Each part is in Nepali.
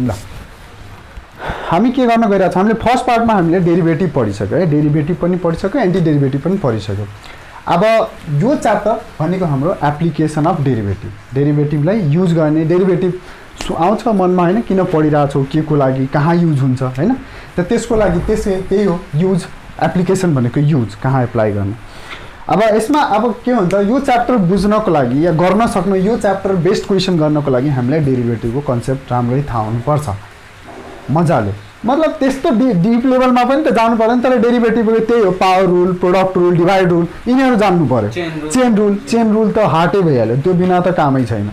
ल हामी के गर्न गइरहेको छौँ, हामीले फर्स्ट पार्टमा हामीले डेरिभेटिभ पढिसक्यो है, डेरिभेटिभ पनि पढिसक्यो, एन्टी डेरिभेटिभ पनि पढिसक्यो। अब यो च्याप्टर भनेको हाम्रो एप्लिकेसन अफ डेरिभेटिभ, डेरिभेटिभलाई युज गर्ने, डेरिभेटिभ आउँछ मनमा होइन, किन पढिरहेको छौ, के को लागि, कहाँ युज हुन्छ होइन, त त्यसको लागि त्यही हो युज, एप्लिकेसन भनेको युज, कहाँ एप्लाई गर्ने। अब यसमा अब के हुन्छ, यो च्याप्टर बुझ्नको लागि या गर्न सक्नु, यो च्याप्टर बेस्ट क्वेसन गर्नको लागि हामीलाई डेरिभेटिभको कन्सेप्ट राम्ररी थाहा हुनुपर्छ मजाले। मतलब त्यस्तो डिप लेभलमा पनि त जानु पर्दैन, तर डेरिभेटिभको त्यही हो, power rule, product rule, divide rule, यिनीहरू जान्नु पर्यो। चेन रुल त हार्टै भइहाल्यो, त्यो बिना त कामै छैन।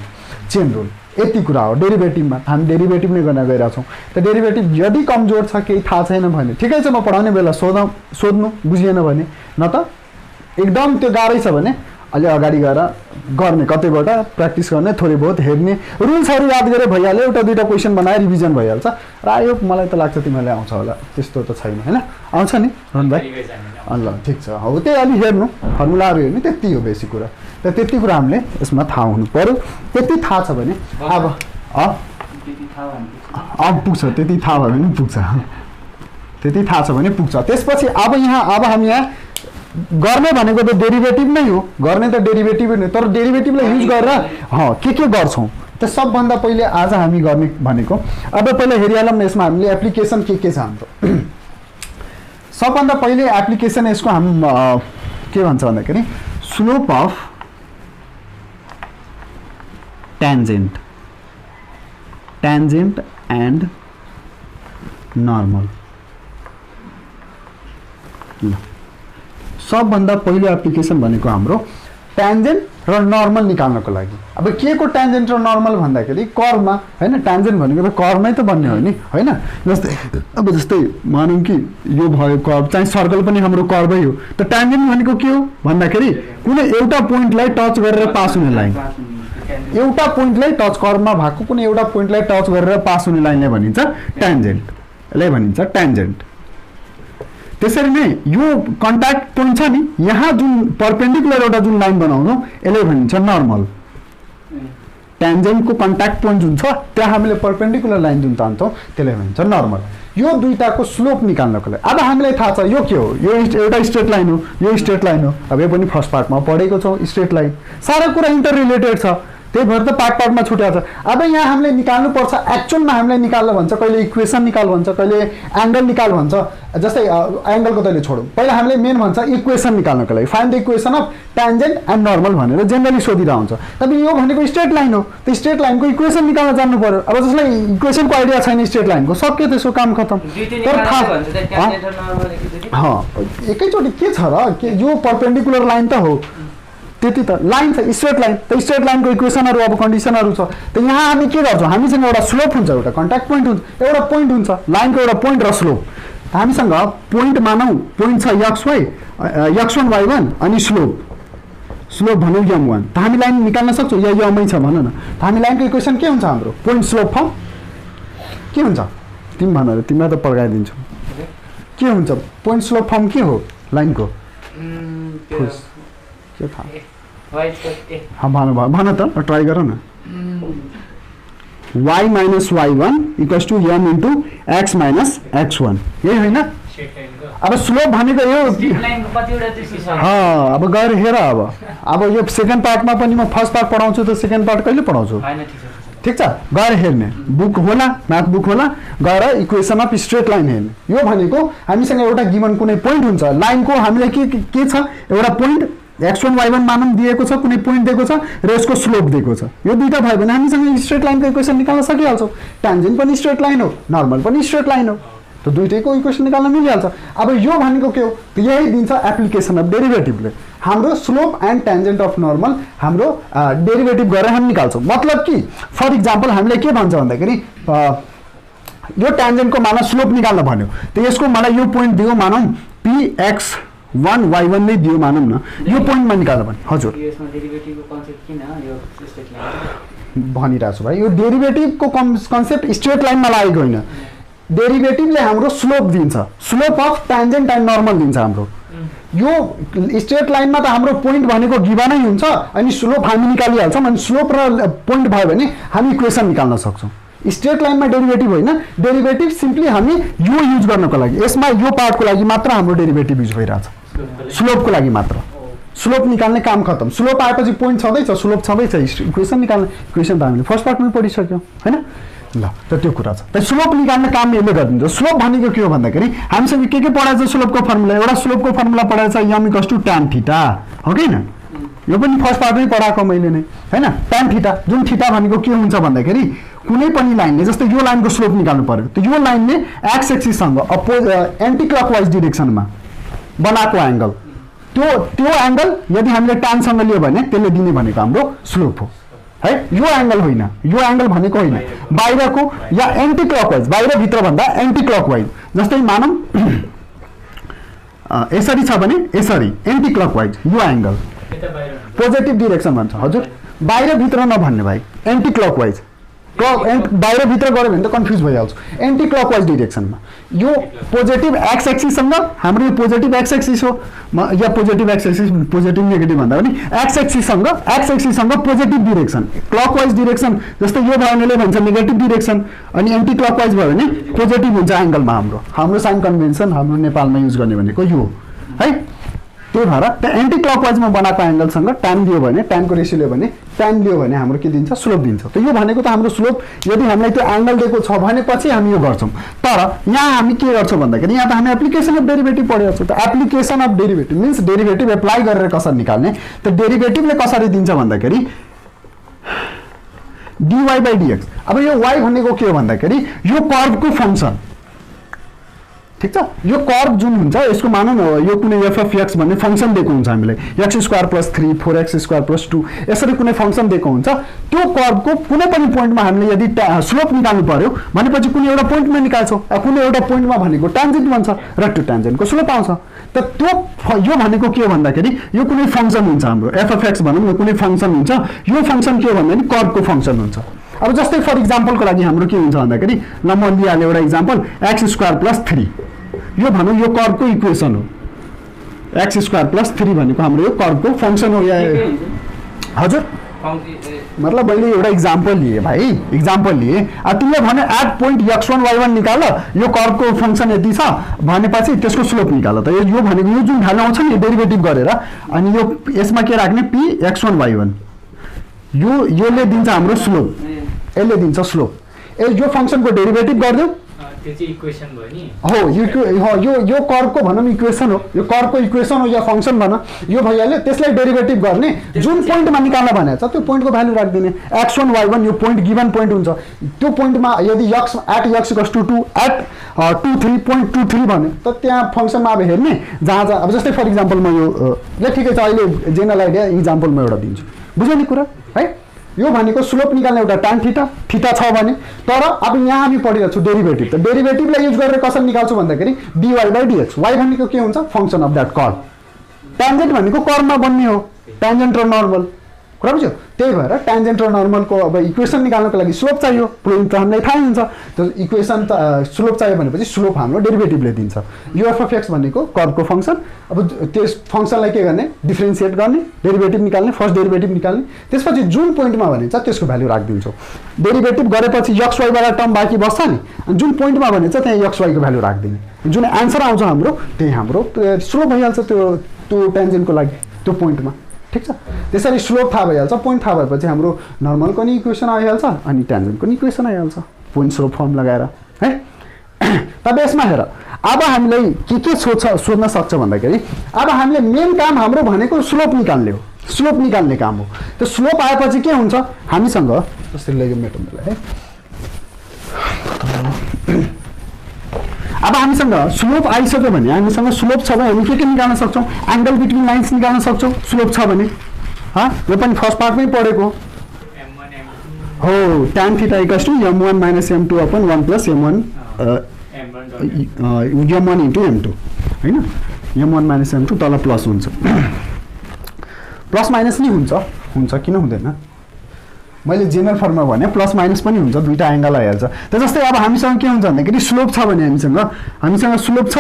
चेन रुल यति कुरा हो डेरिभेटिभमा, हामी डेरिभेटिभ नै गर्न गइरहेको छौँ। त डेरिभेटिभ यदि कमजोर छ, केही थाहा छैन भने ठिकै छ, म पढाउने बेला सोध्नु बुझिएन भने, न त एकदम त्यो गाह्रै छ भने अलि अगाडि गएर गर्ने, कतैबाट प्र्याक्टिस गर्ने, थोरै बहुत हेर्ने, रुल्सहरू याद गरे भइहाल्यो, एउटा दुईवटा क्वेसन बनाएर रिभिजन भइहाल्छ। र आयो मलाई त लाग्छ तिमीलाई आउँछ होला, त्यस्तो त छैन होइन, आउँछ नि रोहन भाइ? ल ठिक छ, हो त्यही अलि हेर्नु, फर्मुलाहरू हेर्नु, त्यति हो बेसिक कुरा। त त्यति कुरा हामीले यसमा थाहा हुनु पऱ्यो। त्यति थाहा छ भने अब पुग्छ, त्यति थाहा भयो भने पुग्छ, त्यति थाहा छ भने पुग्छ। त्यसपछि अब हामी यहाँ गर्ने भनेको त डेरिभेटिभ नै हो, गर्ने त डेरिभेटिभ नै, तर डेरिभेटिभलाई युज गरेर के गर्छौँ त सबभन्दा पहिले आज हामी गर्ने भनेको, अब पहिला हेरिहालौँ न यसमा हामीले एप्लिकेसन के छ हाम्रो। सबभन्दा पहिले एप्लिकेसन यसको हामी के भन्छ भन्दाखेरि slope of tangent and normal. ल सबभन्दा पहिलो एप्लिकेसन भनेको हाम्रो ट्यान्जेन्ट र नर्मल निकाल्नको लागि। अब के को ट्यान्जेन्ट र नर्मल भन्दाखेरि कर्वमा होइन, ट्यान्जेन्ट भनेको त कर्वमै त बन्ने हो नि होइन। जस्तै मानौँ कि यो भयो कर्व, चाहिँ सर्कल पनि हाम्रो कर्वै हो। त ट्यान्जेन्ट भनेको के हो भन्दाखेरि कुनै एउटा पोइन्टलाई टच गरेर पास हुने लाइन, एउटा पोइन्टलाई टच, कर्वमा भएको कुनै एउटा पोइन्टलाई टच गरेर पास हुने लाइनलाई भनिन्छ ट्यान्जेन्ट, यसलाई भनिन्छ ट्यान्जेन्ट। त्यसरी नै यो कन्ट्याक्ट पोइन्ट छ नि, यहाँ जुन परपेन्डिकुलर एउटा जुन लाइन बनाउँछौँ यसलाई भनिन्छ नर्मल। ट्यान्जेन्टको कन्ट्याक्ट पोइन्ट जुन छ त्यहाँ हामीले परपेन्डिकुलर लाइन जुन तान्छौँ त्यसलाई भनिन्छ नर्मल। यो दुईटाको स्लोप निकाल्नको लागि अब हामीलाई थाहा छ यो के हो, यो एउटा स्ट्रेट लाइन हो, यो स्ट्रेट लाइन हो। अब यो पनि फर्स्ट पार्टमा पढेको छौँ, स्ट्रेट लाइन, सारा कुरा इन्टर रिलेटेड छ, त्यही भएर त पार्टमा छुट्याएको छ। अब यहाँ हामीले निकाल्नुपर्छ, एक्चुअलमा हामीलाई निकाल्न भन्छ, कहिले इक्वेसन निकाल भन्छ, कहिले एङ्गल निकाल भन्छ। जस्तै एङ्गलको तैँले छोडौँ, पहिला हामीले मेन भन्छ इक्वेसन निकाल्नको लागि, find the equation of tangent and normal भनेर जेनरली सोधिरहेको हुन्छ। तपाईँ यो भनेको स्ट्रेट लाइन हो, त्यो स्ट्रेट लाइनको इक्वेसन निकाल्न जान्नु पर्यो। अब जसलाई इक्वेसनको आइडिया छैन स्ट्रेट लाइनको, सक्यो त्यसको काम खतम। तर एकैचोटि के छ र, के यो परपेन्डिकुलर लाइन त हो, त्यति त लाइन छ, स्ट्रेट लाइन, त स्ट्रेट लाइनको इक्वेसनहरू अब कन्डिसनहरू छ। त यहाँ हामी के गर्छौँ, हामीसँग एउटा स्लोप हुन्छ, एउटा कन्ट्याक्ट पोइन्ट हुन्छ, एउटा पोइन्ट हुन्छ, लाइनको एउटा पोइन्ट र स्लोप। हामीसँग पोइन्ट मानौँ, पोइन्ट छ x1 y1 अनि स्लोप भनौँ m1। त हामी लाइन निकाल्न सक्छौँ, या यमै छ भन न। त हामी लाइनको इक्वेसन के हुन्छ हाम्रो, पोइन्ट स्लोप फर्म के हुन्छ, तिमी भन र, तिमीलाई त पड्काइदिन्छु, के हुन्छ पोइन्ट स्लोप फर्म के हो लाइनको? के थाहा भन त, ट्राई गर न। y minus y1 equals to m into x minus x1, यही होइन? अब स्लोप भनेको यो, अब गएर हेर। अब यो सेकेन्ड पार्टमा पनि म फर्स्ट पार्ट पढाउँछु, त सेकेन्ड पार्ट कहिले पढाउँछु ठिक छ, गएर हेर्ने, बुक होला, म्याथ बुक होला, गएर इक्वेसन अफ स्ट्रेट लाइन हेर्ने। यो भनेको हामीसँग एउटा गिभन कुनै पोइन्ट हुन्छ, लाइनको हामीलाई के छ, एउटा पोइन्ट x1 y1 मानौँ दिएको छ, कुनै पोइन्ट दिएको छ र यसको स्लोप दिएको छ। यो दुईटा भयो भने हामीसँग स्ट्रेट लाइनको इक्वेसन निकाल्न सकिहाल्छौँ। ट्यान्जेन्ट पनि स्ट्रेट लाइन हो, नर्मल पनि स्ट्रेट लाइन हो, त दुईटैको इक्वेसन निकाल्न मिलिहाल्छ। अब यो भनेको के हो, यही दिन्छ एप्लिकेसन अफ डेरिभेटिभले। हाम्रो slope and tangent of normal हाम्रो डेरिभेटिभ गरेर हामी निकाल्छौँ। मतलब कि फर इक्जाम्पल हामीले के भन्छ भन्दाखेरि यो ट्यान्जेन्टको मानव स्लोप निकाल्न भन्यो, त यसको मलाई यो पोइन्ट दियो मानौँ px1 y1 नै दियो मानौँ न, यो पोइन्टमा निकाल्नु भने। हजुर भनिरहेको छु भाइ, यो डेरिभेटिभको कन्सेप्ट स्ट्रेट लाइनमा लागेको होइन, डेरिभेटिभले हाम्रो स्लोप दिन्छ, slope of tangent and normal दिन्छ हाम्रो। यो स्ट्रेट लाइनमा त हाम्रो पोइन्ट भनेको गिभनै हुन्छ, अनि स्लोप हामी निकालिहाल्छौँ, अनि स्लोप र पोइन्ट भयो भने हामी इक्वेसन निकाल्न सक्छौँ। स्ट्रेट लाइनमा डेरिभेटिभ होइन, डेरिभेटिभ सिम्पली हामी यो युज गर्नको लागि, यसमा यो पार्टको लागि मात्र हाम्रो डेरिभेटिभ युज भइरहेछ, स्लोपको लागि मात्र। स्लोप निकाल्ने काम खत्तम। स्लोप आएपछि पोइन्ट छँदैछ, स्लोप छँदैछ, इक्वेसन निकाल्ने, इक्वेसन त हामीले फर्स्ट पार्टमै पढिसक्यौँ होइन। ल त त्यो कुरा छ। त स्लोप निकाल्ने काम यसले गरिदिन्छ। स्लोप भनेको के हो भन्दाखेरि हामीसँग के पढाएको छ स्लोपको फर्मुला, एउटा स्लोपको फर्मुला पढाएको छ m = tan थीटा, हो कि होइन? यो पनि फर्स्ट पार्टमै पढाएको मैले नै होइन। tan थीटा, जुन थीटा भनेको के हुन्छ भन्दाखेरि कुनै पनि लाइनले, जस्तै यो लाइनको स्लोप निकाल्नु पर्यो, त यो लाइनले एक्स एक्सिससँग एन्टी क्लकवाइज डिरेक्सनमा बनाएको एङ्गल, त्यो एङ्गल यदि हामीले टानसँग लियो भने त्यसले दिने भनेको हाम्रो स्लोप हो है। यो एङ्गल होइन, यो एङ्गल भनेको होइन, बाहिरको या एन्टी क्लकवाइज, बाहिरभित्र भन्दा एन्टी क्लकवाइज। जस्तै मानौँ यसरी छ भने यसरी एन्टी क्लकवाइज, यो एङ्गल पोजिटिभ डिरेक्सन भन्छ हजुर। बाहिरभित्र नभन्ने भाइ, एन्टी क्लकवाइज, बाहिरभित्र गऱ्यो भने त कन्फ्युज भइहाल्छ। एन्टी क्लकवाइज डिरेक्सनमा यो पोजिटिभ एक्स एक्सिससँग, हाम्रो यो पोजिटिभ एक्स एक्सिस हो या positive x axis, positive negative भन्दा पनि एक्स एक्सिससँग पोजिटिभ डिरेक्सन, क्लकवाइज डिरेक्सन। जस्तै यो भयो भने भन्छ नेगेटिभ डिरेक्सन, अनि एन्टी क्लकवाइज भयो भने पोजिटिभ हुन्छ एङ्गलमा। हाम्रो साइन कन्भेन्सन हाम्रो नेपालमा युज गर्ने भनेको यो है। त्यही भएर त्यो एन्टी क्लकवाइजमा बनाएको एङ्गलसँग ट्यान दियो भने, ट्यानको रेसियो लियो भने, ट्यान लियो भने हाम्रो के दिन्छ? स्लोप दिन्छ। त यो भनेको त हाम्रो स्लोप, यदि हामीलाई त्यो एङ्गल दिएको छ भनेपछि हामी यो गर्छौँ। तर यहाँ हामी के गर्छौँ भन्दाखेरि यहाँ त हामी एप्लिकेसन अफ डेरिभेटिभ पढेको छौँ। त application of derivative means derivative apply गरेर कसरी निकाल्ने, त डेरिभेटिभले कसरी दिन्छ भन्दाखेरि dy/dx। अब यो y भनेको के हो भन्दाखेरि यो कर्भको फङ्सन, ठिक छ? यो कर्भ जुन हुन्छ यसको मानौँ यो कुनै f(x) भन्ने फङ्सन दिएको हुन्छ हामीलाई, x² + 3 4x² + 2 यसरी कुनै फङ्सन दिएको हुन्छ। त्यो कर्भको कुनै पनि पोइन्टमा हामीले यदि स्लोप निकाल्नु पर्यो भनेपछि कुनै एउटा पोइन्टमा निकाल्छौँ, कुनै एउटा पोइन्टमा भनेको ट्यान्जेन्ट भन्छ र त्यो ट्यान्जेन्टको स्लोप आउँछ। त त्यो यो भनेको के हो भन्दाखेरि यो कुनै फङ्सन हुन्छ हाम्रो f(x) भनौँ न, कुनै फङ्सन हुन्छ। यो फङ्सन के हो भन्दाखेरि कर्भको फङ्सन हुन्छ। अब जस्तै फर इक्जाम्पलको लागि हाम्रो के हुन्छ भन्दाखेरि ल म लिइहालेँ एउटा इक्जाम्पल, x² + 3, यो भनौँ यो कर्भको इक्वेसन हो। x² + 3 भनेको हाम्रो यो कर्भको फङ्सन हो या हजुर? मतलब मैले एउटा इक्जाम्पल लिएँ भाइ, इक्जाम्पल लिएँ। तिमीले भने एट पोइन्ट x1 y1 निकाल, यो कर्भको फङ्सन यति छ भनेपछि त्यसको स्लोप निकाल। त यो भनेको यो जुन भ्यालु आउँछ नि डेरिभेटिभ गरेर, अनि यो यसमा के राख्ने p x1 y1, योले दिन्छ हाम्रो स्लोप, यसले दिन्छ स्लोप। यो फङ्सनको डेरिभेटिभ गरिदिउँ, त्यो चाहिँ इक्वेसन भयो नि हो। यो कर्भको भनौँ इक्वेसन हो, यो कर्भको इक्वेसन हो या फङ्सन भनौँ, यो भइहाल्यो। त्यसलाई डेरिभेटिभ गर्ने, जुन पोइन्टमा निकाल्न भनेको छ त्यो पोइन्टको भ्यालु राखिदिने। x1 y1 यो पोइन्ट गिभन पोइन्ट हुन्छ। त्यो पोइन्टमा यदि x = 2 23.23 भन्यो त त्यहाँ फङ्सनमा अब हेर्ने जहाँ अब जस्तै फर इक्जाम्पल म यो ठिकै छ, अहिले जेनरल आइडिया इक्जाम्पल म एउटा दिन्छु, बुझ्यो नि कुरा है। यो भनेको स्लोप निकाल्ने एउटा tan थीटा छ भने, तर अब यहाँ हामी पढिरहेको छौँ डेरिभेटिभ। त डेरिभेटिभलाई युज गरेर कसरी निकाल्छु भन्दाखेरि dy/dx। y भनेको के हुन्छ? Function of that curve. Tangent भनेको कर्भमा बन्ने हो, ट्यान्जेन्ट र नर्मल, कुरा बुझ्यो? त्यही भएर ट्यान्जेन्ट र नर्मलको अब इक्वेसन निकाल्नको लागि स्लोप चाहियो, पोइन्ट त हामीलाई थाहै हुन्छ। त इक्वेसन त स्लोप चाहियो भनेपछि स्लोप हाम्रो डेरिभेटिभले दिन्छ। यो f(x) भनेको कर्भको फङ्सन। अब त्यस फङ्सनलाई के गर्ने? डिफ्रेन्सिएट गर्ने, डेरिभेटिभ निकाल्ने, फर्स्ट डेरिभेटिभ निकाल्ने, त्यसपछि जुन पोइन्टमा भनिन्छ त्यसको भ्यालु राखिदिन्छौँ। डेरिभेटिभ गरेपछि xy वाला टर्म बाँकी बस्छ नि, अनि जुन पोइन्टमा भनिन्छ त्यहाँ xy को भ्यालु राखिदिने, जुन एन्सर आउँछ हाम्रो त्यही हाम्रो स्लोप भइहाल्छ त्यो ट्यान्जेन्टको लागि त्यो पोइन्टमा, ठिक छ? त्यसरी स्लोप थाहा भइहाल्छ, पोइन्ट थाहा भएपछि हाम्रो नर्मलको नि इक्वेसन आइहाल्छ अनि ट्यान्जेन्टको नि इक्वेसन आइहाल्छ, पोइन्ट स्लोप फर्म लगाएर है। तब यसमा हेर, अब हामीलाई के सोध्न सक्छ भन्दाखेरि अब हामीले मेन काम हाम्रो भनेको स्लोप निकाल्ने हो, स्लोप निकाल्ने काम हो। त्यो स्लोप आएपछि के हुन्छ हामीसँग, जस्तै लग्यो मेटोमलाई है, अब हामीसँग स्लोप आइसक्यो भने, हामीसँग स्लोप छ भने हामी के निकाल्न सक्छौँ? एङ्गल बिट्विन लाइन्स निकाल्न सक्छौँ स्लोप छ भने। यो पनि फर्स्ट पार्टमै पढेको हो, tan theta = m1 - m2 / 1 + m1 m1 × m2 होइन। m1 - m2 तल प्लस हुन्छ, प्लस माइनस नि हुन्छ किन हुँदैन? मैले जेनरल फर्ममा भने प्लस माइनस पनि हुन्छ, दुईटा एङ्गल आइहाल्छ। त जस्तै अब हामीसँग के हुन्छ भन्दाखेरि स्लोप छ भने हामीसँग स्लोप छ,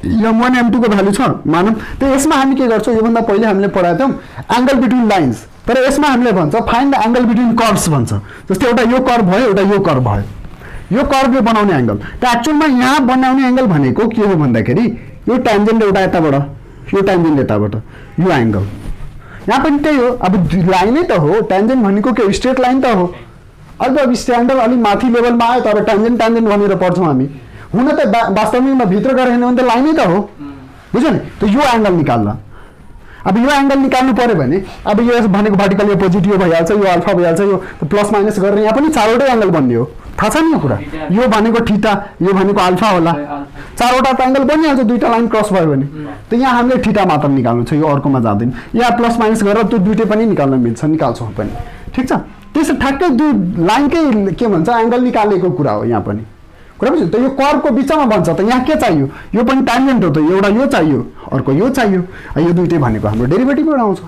m1 m2 को भ्यालु छ मानौँ। त यसमा हामी के गर्छौँ? योभन्दा पहिले हामीले पढाएको थियौँ एङ्गल बिट्विन लाइन्स। त तर यसमा हामीले भन्छ find the angle between curves भन्छ। जस्तै एउटा यो कर्व भयो, एउटा यो कर्व भयो, यो कर्वले बनाउने एंगल। त एक्चुअलमा यहाँ बनाउने एंगल भनेको के हो भन्दाखेरि यो ट्यान्जेन्ट एउटा यताबाट, यो ट्यान्जेन्ट यताबाट, यो एंगल। यहाँ पनि त्यही हो, अब लाइनै त हो, ट्यान्जेन्ट भनेको के स्ट्रेट लाइन त हो। अब स्ट्यान्डर्ड अलिक माथि लेभलमा आयो तर ट्यान्जेन्ट ट्यान्जेन्ट भनेर पढ्छौँ हामी। हुन त वास्तवमा भित्र गएर हेर्नु भने त लाइनै त हो, बुझ्यो नि। त यो एंगल निकाल्न, अब यो एंगल निकाल्नु पर्यो भने अब यो भनेको भर्टिकल अपोजिट यो भइहाल्छ, यो अल्फा भइहाल्छ, यो प्लस माइनस गरेर यहाँ पनि चारवटै एंगल बन्ने हो, थाहा छ नि यो कुरा। यो भनेको थीटा, यो भनेको अल्फा होला, चारवटा त एंगल बनिहाल्छ दुईटा लाइन क्रस भयो भने। त यहाँ हामीले थीटा मात्र निकाल्नु छ, यो अर्कोमा जाँदैन। यहाँ प्लस माइनस गरेर त्यो दुईटै पनि निकाल्न मिल्छ, निकाल्छौँ पनि, ठिक छ। त्यसो ठ्याक्कै दुई लाइनकै के भन्छ एंगल निकालेको कुरा हो यहाँ पनि, कुरा बुझ्यो। त यो कर्वको बिचमा बन्छ, त यहाँ के चाहियो, यो पनि ट्यान्जेन्ट हो, त एउटा यो चाहियो अर्को यो चाहियो, यो दुईटै भनेको हाम्रो डेरिभेटिभबाट आउँछ।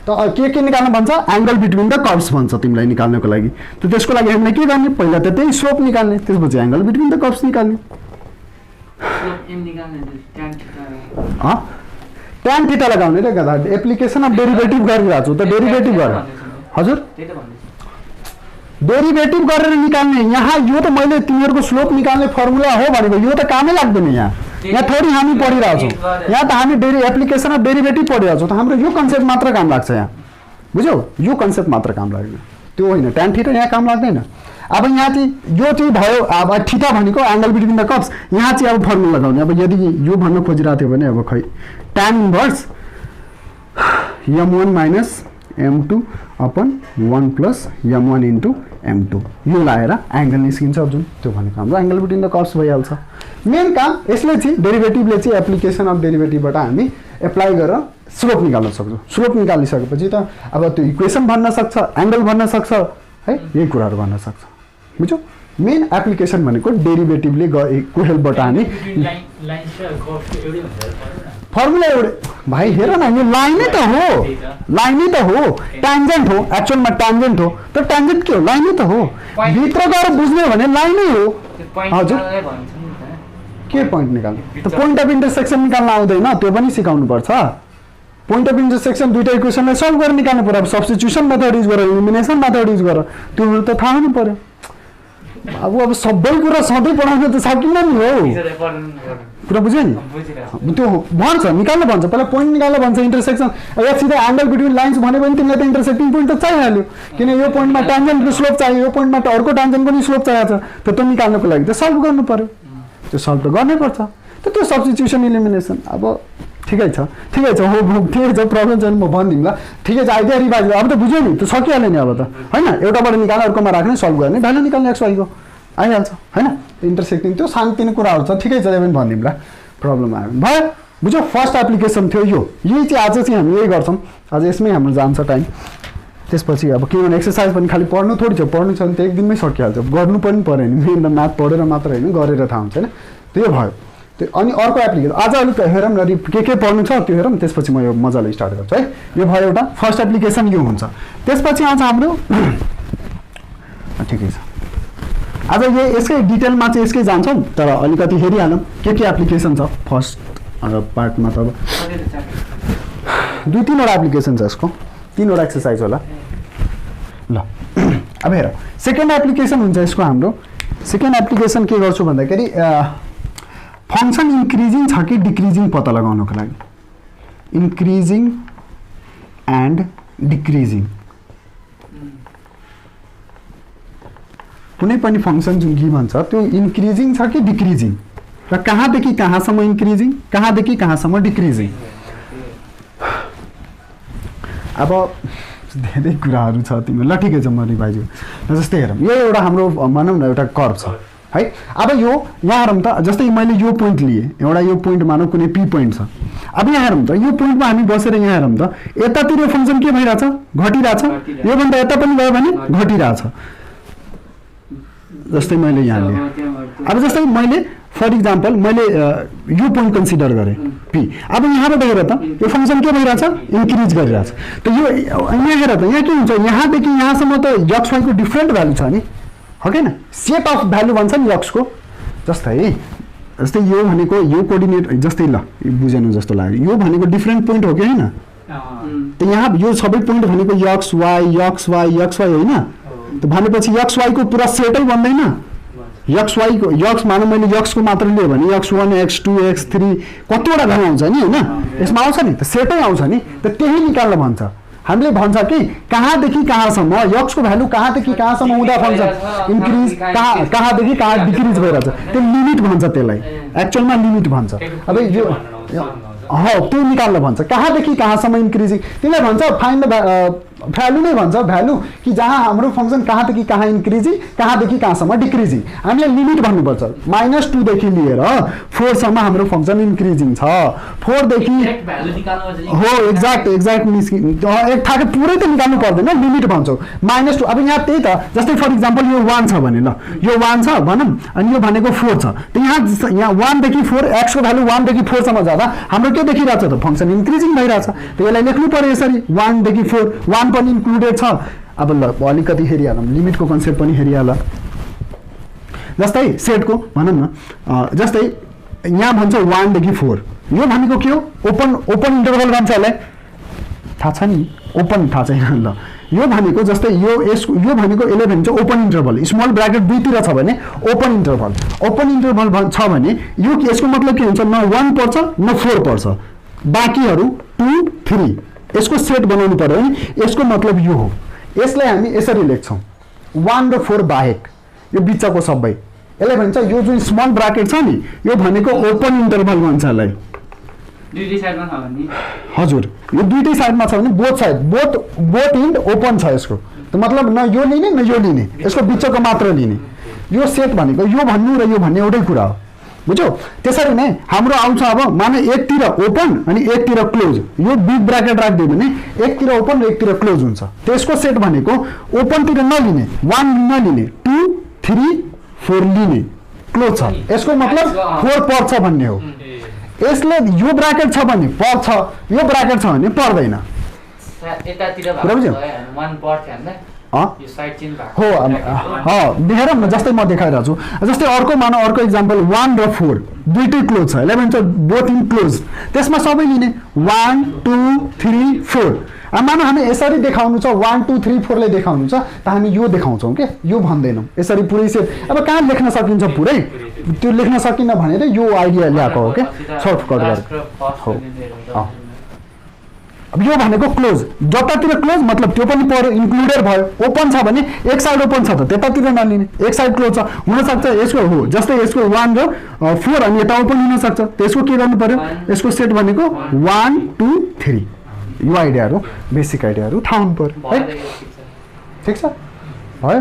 त के निकाल्न भन्छ, एंगल बिट्विन द कर्व्स भन्छ तिमीलाई निकाल्नको लागि। त त्यसको लागि हामीले के गर्ने, पहिला त त्यही स्लोप निकाल्ने, त्यसपछि एंगल बिट्विन द कर्व्स निकाल्ने। ट्यान थीटा लगाउने रे गधा, एप्लिकेसन अफ डेरिभेटिभ गरिरहेको छु त, डेरिभेटिभ गर हजुर, डेरिभेटिभ गरेर निकाल्ने। यहाँ यो त मैले तिमीहरूको स्लोप निकाल्ने फर्मुला हो भनेको, यो त कामै लाग्दैन। यहाँ थोड़ी हामी पढिरहेको छौँ, यहाँ त हामी एप्लिकेसन अफ डेरिभेटिभ पढिरहेको छौँ, त हाम्रो यो कन्सेप्ट मात्र काम लाग्छ यहाँ, बुझ्यौ। यो कन्सेप्ट मात्र काम लाग्दैन, त्यो होइन, ट्यान थीटा यहाँ काम लाग्दैन। अब यहाँ चाहिँ यो चाहिँ भयो, अब थीटा भनेको एंगल बिट्विन द कर्व्स, यहाँ चाहिँ अब फर्मुला लगाउने। अब यदि यो भन्न खोजिरहेको थियो भने अब खै tan inverse m1 minus m2 upon 1 plus m1 into m2 यो लाएर एंगल निस्किन्छ जुन, त्यो भनेको हाम्रो एंगल बिट्विन द कर्व्स भइहाल्छ। मेन काम यसले चाहिँ डेरिभेटिभले चाहिँ एप्लिकेसन अफ डेरिभेटिभबाट हामी एप्लाई गरेर स्लोप निकाल्न सक्छौँ। स्लोप निकालिसकेपछि त अब त्यो इक्वेसन भन्न सक्छ, एंगल भन्न सक्छ, है यही कुराहरू भन्न सक्छ, बुझ्यौ। मेन एप्लिकेसन भनेको डेरिभेटिभले को हेल्पबाट हामी फर्मुला एउटै भाइ हेर न, यो लाइनै त हो, लाइनै त हो, ट्यान्जेन्ट हो, एक्चुअलमा ट्यान्जेन्ट हो। तर ट्यान्जेन्ट के हो, लाइनै त हो, भित्र गएर बुझ्ने भने लाइनै हो। हजुर के पोइन्ट निकाल्नु, त पोइन्ट अफ इन्टरसेक्सन निकाल्न आउँदैन, त्यो पनि सिकाउनु पर्छ। पोइन्ट अफ इन्टरसेक्सन दुईटा इक्वेसनलाई सल्भ गरेर निकाल्नु पर्यो। अब सब्स्टिट्युसन मेथड युज गर, इलिमिनेसन मेथड युज गर, त्यो त थाहा हुनु पर्यो। अब सबै कुरा सधैँ पढाउन त सकिन्न नि हो, कुरा बुझ्यो नि। त्यो भन्छ निकाल्नु भन्छ, पहिला पोइन्ट निकाल्नु भन्छ, इन्टरसेक्सन। या सिधै एंगल बिट्विन लाइन्स भन्यो भने तिमीलाई त इन्टरसेक्टिङ पोइन्ट त चाहिहाल्यो, किन यो पोइन्टमा ट्यान्जेन्टको स्लोप चाहियो, यो पोइन्टमा त अर्को ट्यान्जेन्टको नि स्लोप चाहिएको छ। त त्यो निकाल्नको लागि त सल्भ गर्नु पर्यो, त्यो सल्भ त गर्नै पर्छ। त त्यो सब्स्टिट्युसन इलिमिनेसन अब ठिकै छ, ठिकै छ, हो ठिकै छ, प्रब्लम छैन, म भनिदिउँला, ठिकै छ, आइडिया रिभाइज। अब त बुझ्यो नि, त्यो सकिहाल्यो नि अब त, होइन। एउटाबाट निकाल्ने अर्कोमा राख्ने, सल्भ गर्ने, भ्यालु निकाल्ने एक्स वाइको आइहाल्छ, होइन। इन्टरसेक्टिङ त्यो शान्तिने कुराहरू छ, ठिकै छ, पनि भनिदिउँला, प्रब्लम आयो भयो, बुझ्यो। फर्स्ट एप्लिकेसन थियो यो, यही चाहिँ आज चाहिँ हामी यही गर्छौँ, आज यसमै हाम्रो जान्छ टाइम। त्यसपछि अब किनभने एक्सर्साइज पनि खालि पढ्नु थोरै छ, पढ्नु छ भने त एक दिनमै सकिहाल्छ, गर्नु पनि पऱ्यो नि, मेन त म्याथ पढेर मात्र होइन, गरेर थाहा हुन्छ, होइन। त्यो भयो त्यो। अनि अर्को एप्लिकेसन आज अलिक हेरौँ न, के पढ्नु छ त्यो हेरौँ, त्यसपछि म यो मजाले स्टार्ट गर्छु, है। यो भयो एउटा फर्स्ट एप्लिकेसन, यो हुन्छ। त्यसपछि आउँछ हाम्रो ठिकै छ, आज यसकै डिटेलमा चाहिँ यसकै जान्छौँ, तर अलिकति हेरिहालौँ के एप्लिकेसन छ फर्स्ट पार्टमा। त अब 2-3वटा एप्लिकेसन छ यसको, 3वटा एक्सर्साइज होला, ल। अब हेर सेकेन्ड एप्लिकेसन हुन्छ यसको हाम्रो। सेकेन्ड एप्लिकेसन के गर्छु भन्दाखेरि फङ्सन इन्क्रिजिङ छ कि डिक्रिजिङ पत्ता लगाउनको लागि, इन्क्रिजिङ एन्ड डिक्रिजिङ। कुनै पनि फङ्सन जुन गिभन छ त्यो इन्क्रिजिङ छ कि डिक्रिजिङ, र कहाँदेखि कहाँसम्म इन्क्रिजिङ, कहाँदेखि कहाँसम्म डिक्रिजिङ। अब धेरै कुराहरू छ तिमीलाई, ल ठिकै छ, म रिभाइज गर्छु। जस्तै हेरौँ, यो एउटा हाम्रो भनौँ न एउटा कर्भ छ, है। अब यो यहाँ हेरौँ त, जस्तै मैले यो पोइन्ट लिएँ, एउटा यो पोइन्ट मानौँ कुनै पी पोइन्ट छ। अब यहाँ हेरौँ त, यो पोइन्टमा हामी बसेर यहाँ हेरौँ त, यतातिर यो फङ्सन के भइरहेछ, घटिरहेछ, योभन्दा यता पनि गयो भने घटिरहेछ। जस्तै मैले यहाँ लिएँ, अब जस्तै मैले फर इक्जाम्पल मैले यो पोइन्ट कन्सिडर गरेँ पी। अब यहाँबाट हेर त, यो फङ्सन के भइरहेछ, इन्क्रिज गरिरहेछ। त यो यहाँ हेर त, यहाँ के हुन्छ, यहाँदेखि यहाँसम्म त यक्स वाइको डिफ्रेन्ट भ्यालु छ नि, हो कि न, सेट अफ भ्यालु भन्छ नि यक्सको। जस्तै यो भनेको यो कोअर्डिनेट, जस्तै ल बुझेन जस्तो लाग्यो, यो भनेको डिफ्रेन्ट पोइन्ट हो कि होइन, त यहाँ यो सबै पोइन्ट भनेको यक्स वाई होइन त भनेपछि यक्स वाईको पुरा सेटै बन्दैन यक्स वाईको यक्स मानौँ मैले यक्सको मात्र लियो भने x1 x2 x3 कतिवटा भ्यालु आउँछ नि होइन यसमा आउँछ नि त सेटै आउँछ नि त त्यही निकाल्न भन्छ हामीले भन्छ कि कहाँदेखि कहाँसम्म यक्सको भ्यालु कहाँदेखि कहाँसम्म हुँदा फङ्क्सन इन्क्रिज कहाँदेखि कहाँ डिक्रिज भइरहेछ त्यो लिमिट भन्छ त्यसलाई एक्चुअलमा लिमिट भन्छ अब यो त्यो निकाल्न भन्छ कहाँदेखि कहाँसम्म इन्क्रिजिङ त्यसलाई भन्छ फाइन्ड भ्यालु नै भन्छ भ्यालु कि जहाँ हाम्रो फङ्क्सन कहाँदेखि कहाँ इन्क्रिजिङ कहाँदेखि कहाँसम्म डिक्रिजिङ हामीले लिमिट भन्नुपर्छ -2 देखि लिएर 4 सम्म हाम्रो फङ्क्सन इन्क्रिजिङ छ 4 देखि हो एक्ज्याक्ट एक थाहा पुरै त निकाल्नु पर्दैन लिमिट भन्छौ -2 अब यहाँ त्यही त जस्तै फर इक्जाम्पल यो 1 छ भने ल यो 1 छ भनौँ अनि यो भनेको 4 छ त यहाँ 1 देखि 4 x को भ्यालु 1 देखि 4 सम्म जाँदा हाम्रो के देखिरहेछ त फङ्क्सन इन्क्रिजिङ भइरहेछ त यसलाई लेख्नु पर्यो यसरी 1 देखि 4 1 पनि इन्क्लुडेड छ अब ल अलिकति हेरिहालौँ लिमिटको कन्सेप्ट पनि हेरिहाल जस्तै सेटको भनौँ न जस्तै यहाँ भन्छ 1 देखि 4 यो भनेको के हो ओपन इन्टरभल भन्छ यसलाई थाहा छ नि ओपन थाहा छैन ल यो भनेको जस्तै यो भनेको यसले भन्छ ओपन इन्टरभल स्मल ब्राकेट दुईतिर छ भने ओपन इन्टरभल छ भने यो यसको मतलब के हुन्छ न 1 पर्छ न 4 पर्छ बाँकीहरू 2 3 यसको सेट बनाउनु पर्यो भने यसको मतलब यो हो यसलाई हामी यसरी लेख्छौँ 1 र 4 बाहेक यो बिचको सबै यसलाई भन्छ यो जुन स्मल ब्राकेट छ नि यो भनेको ओपन इन्टरभल भन्छ यसलाई दुईटै साइडमा छ भने हजुर यो दुईटै साइडमा छ भने both side both end open छ यसको त मतलब न यो लिने न यो लिने यसको बिचको मात्र लिने यो सेट भनेको यो भन्नु र यो भन्ने एउटै कुरा हो बुझ्यौ त्यसरी नै हाम्रो आउँछ अब माने एकतिर ओपन अनि एकतिर क्लोज यो बिग ब्राकेट राख्दियो भने एकतिर ओपन र एकतिर क्लोज हुन्छ त्यसको सेट भनेको ओपनतिर नलिने 1 नलिने 2 3 4 लिने क्लोज छ यसको मतलब 4 पर्छ भन्ने हो यसले यो ब्राकेट छ भने पर्छ यो ब्राकेट छ भने पर्दैन यतातिर भयो 1 पर्छ हैन यो साइड चेन्ज भएको हो देखेरौँ न जस्तै म देखाइरहेको छु जस्तै अर्को मानौ अर्को इक्जाम्पल 1 र 4 दुईटै क्लोज छ यसलाई भन्छ बोथ इन क्लोज त्यसमा सबै लिने 1 2 3 4 अब मानौ हामी यसरी देखाउनु छ 1 2 3 4 ले देखाउनु छ त हामी यो देखाउँछौँ के यो भन्दैनौँ यसरी पुरै सेट अब कहाँ लेख्न सकिन्छ पुरै त्यो लेख्न सकिन्न भनेर यो आइडिया ल्याएको हो के सर्टकट गरेर हो अब यो भनेको क्लोज जतातिर क्लोज मतलब त्यो पनि पर्यो इन्क्लुडेड भयो ओपन छ भने एक साइड ओपन छ त त्यतातिर नलिने एक साइड क्लोज छ हुनसक्छ यसको हो जस्तै यसको 1 र 4 अनि यता ओपन हुन सक्छ त्यसको के गर्नु पर्यो यसको सेट भनेको 1 2 3 यो आइडियाहरू बेसिक आइडियाहरू थाहा हुनु पर्यो है ठिक छ है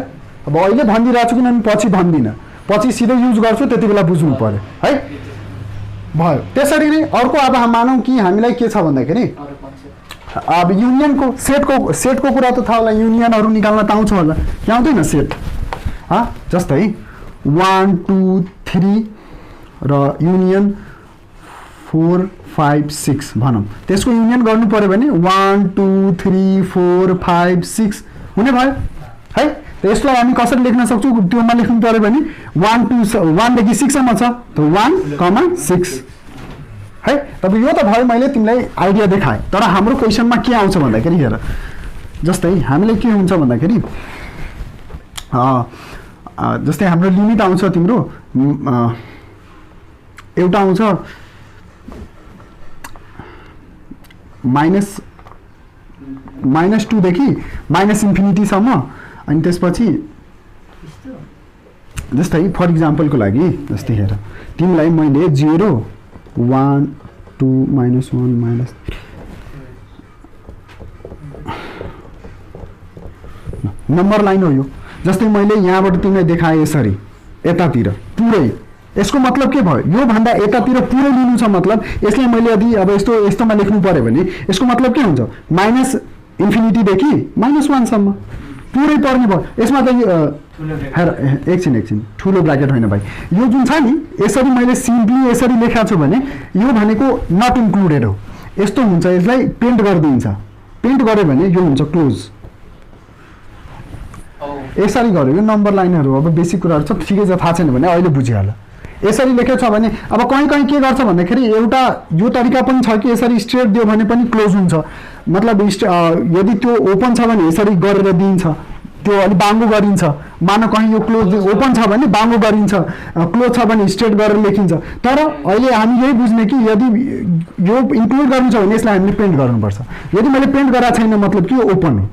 अब अहिले भनिदिरहेको छु किनभने पछि भन्दिनँ पछि सिधै युज गर्छु त्यति बेला बुझ्नु पर्यो है भयो त्यसरी नै अर्को अब मानौँ कि हामीलाई के छ भन्दाखेरि अब युनियनको सेटको कुरा त थाहा होला युनियनहरू निकाल्न त आउँछ होला यहाँ आउँदैन सेट जस्तै 1 2 3 र युनियन 4 5 6 भनौँ त्यसको युनियन गर्नु पर्यो भने 1 2 3 4 5 6 हुने भयो है त यसलाई हामी कसरी लेख्न सक्छौँ त्योमा लेख्नु पर्यो भने 1 देखि 6 सम्म छ त 1 6 है तब यो त भयो मैले तिमीलाई आइडिया देखाएँ तर हाम्रो क्वेसनमा के आउँछ भन्दाखेरि हेर जस्तै हामीले के हुन्छ भन्दाखेरि जस्तै हाम्रो लिमिट आउँछ तिम्रो एउटा आउँछ -2 देखि -इन्फिनिटी सम्म अनि त्यसपछि जस्तै फर इक्जाम्पलको लागि जस्तै हेर तिमीलाई मैले 0 1 2 -1 नम्बर लाइन हो यो जस्तै मैले यहाँबाट तिमीलाई देखाएँ यसरी यतातिर पुरै यसको मतलब के भयो यो भन्दा यतातिर पुरै लिनु छ मतलब यसलाई मैले यदि अब यस्तोमा लेख्नु पर्यो भने यसको मतलब के हुन्छ -इन्फिनिटी देखि -1 सम्म पुरै पर्ने भयो यसमा त हेर एकछिन ठुलो ब्राकेट होइन भाइ यो जुन छ नि यसरी मैले सिम्पली यसरी लेखाएको छु भने यो भनेको नट इन्क्लुडेड हो यस्तो हुन्छ यसलाई पेन्ट गरिदिन्छ पेन्ट गर्यो भने यो हुन्छ क्लोज यसरी गर्यो यो नम्बर लाइनहरू अब बेसिक कुराहरू छ ठिकै छ थाहा छैन भने अहिले बुझिहाल यसरी लेखेको छ भने अब कहीँ कहीँ के गर्छ भन्दाखेरि एउटा यो तरिका पनि छ कि यसरी स्ट्रेट दियो भने पनि क्लोज हुन्छ, मतलब यदि त्यो ओपन छ भने यसरी गरेर दिइन्छ, त्यो अलिक बाङ्गो गरिन्छ। मानव कहीँ यो क्लोज ओपन छ भने बाङ्गो गरिन्छ, क्लोज छ भने स्ट्रेट गरेर लेखिन्छ। तर अहिले हामी यही बुझ्ने कि यदि यो इन्क्लुड गर्नु छ भने यसलाई हामीले पेन्ट गर्नुपर्छ। यदि मैले पेन्ट गराएको छैन मतलब कि यो ओपन हो,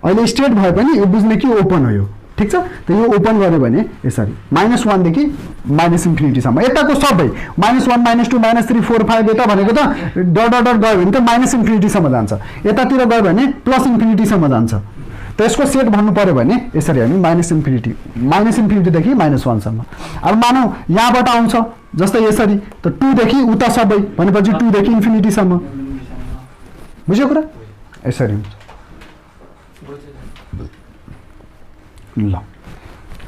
अहिले स्ट्रेट भए पनि यो बुझ्ने कि ओपन हो यो, ठिक छ। त यो ओपन गर्यो भने यसरी -1 देखि -इन्फिनिटीसम्म यताको सबै -1 -2 -3 4 5 यता भनेको त डट डट डट गयो भने त -इन्फिनिटीसम्म जान्छ, यतातिर गयो भने +इन्फिनिटीसम्म जान्छ। त यसको सेट भन्नु पर्यो भने यसरी हामी -इन्फिनिटीदेखि -1सम्म। अब मानौ यहाँबाट आउँछ जस्तै यसरी, त 2 देखि उता सबै भनेपछि 2 देखि इन्फिनिटीसम्म, बुझ्यो कुरा? यसरी हुन्छ। ल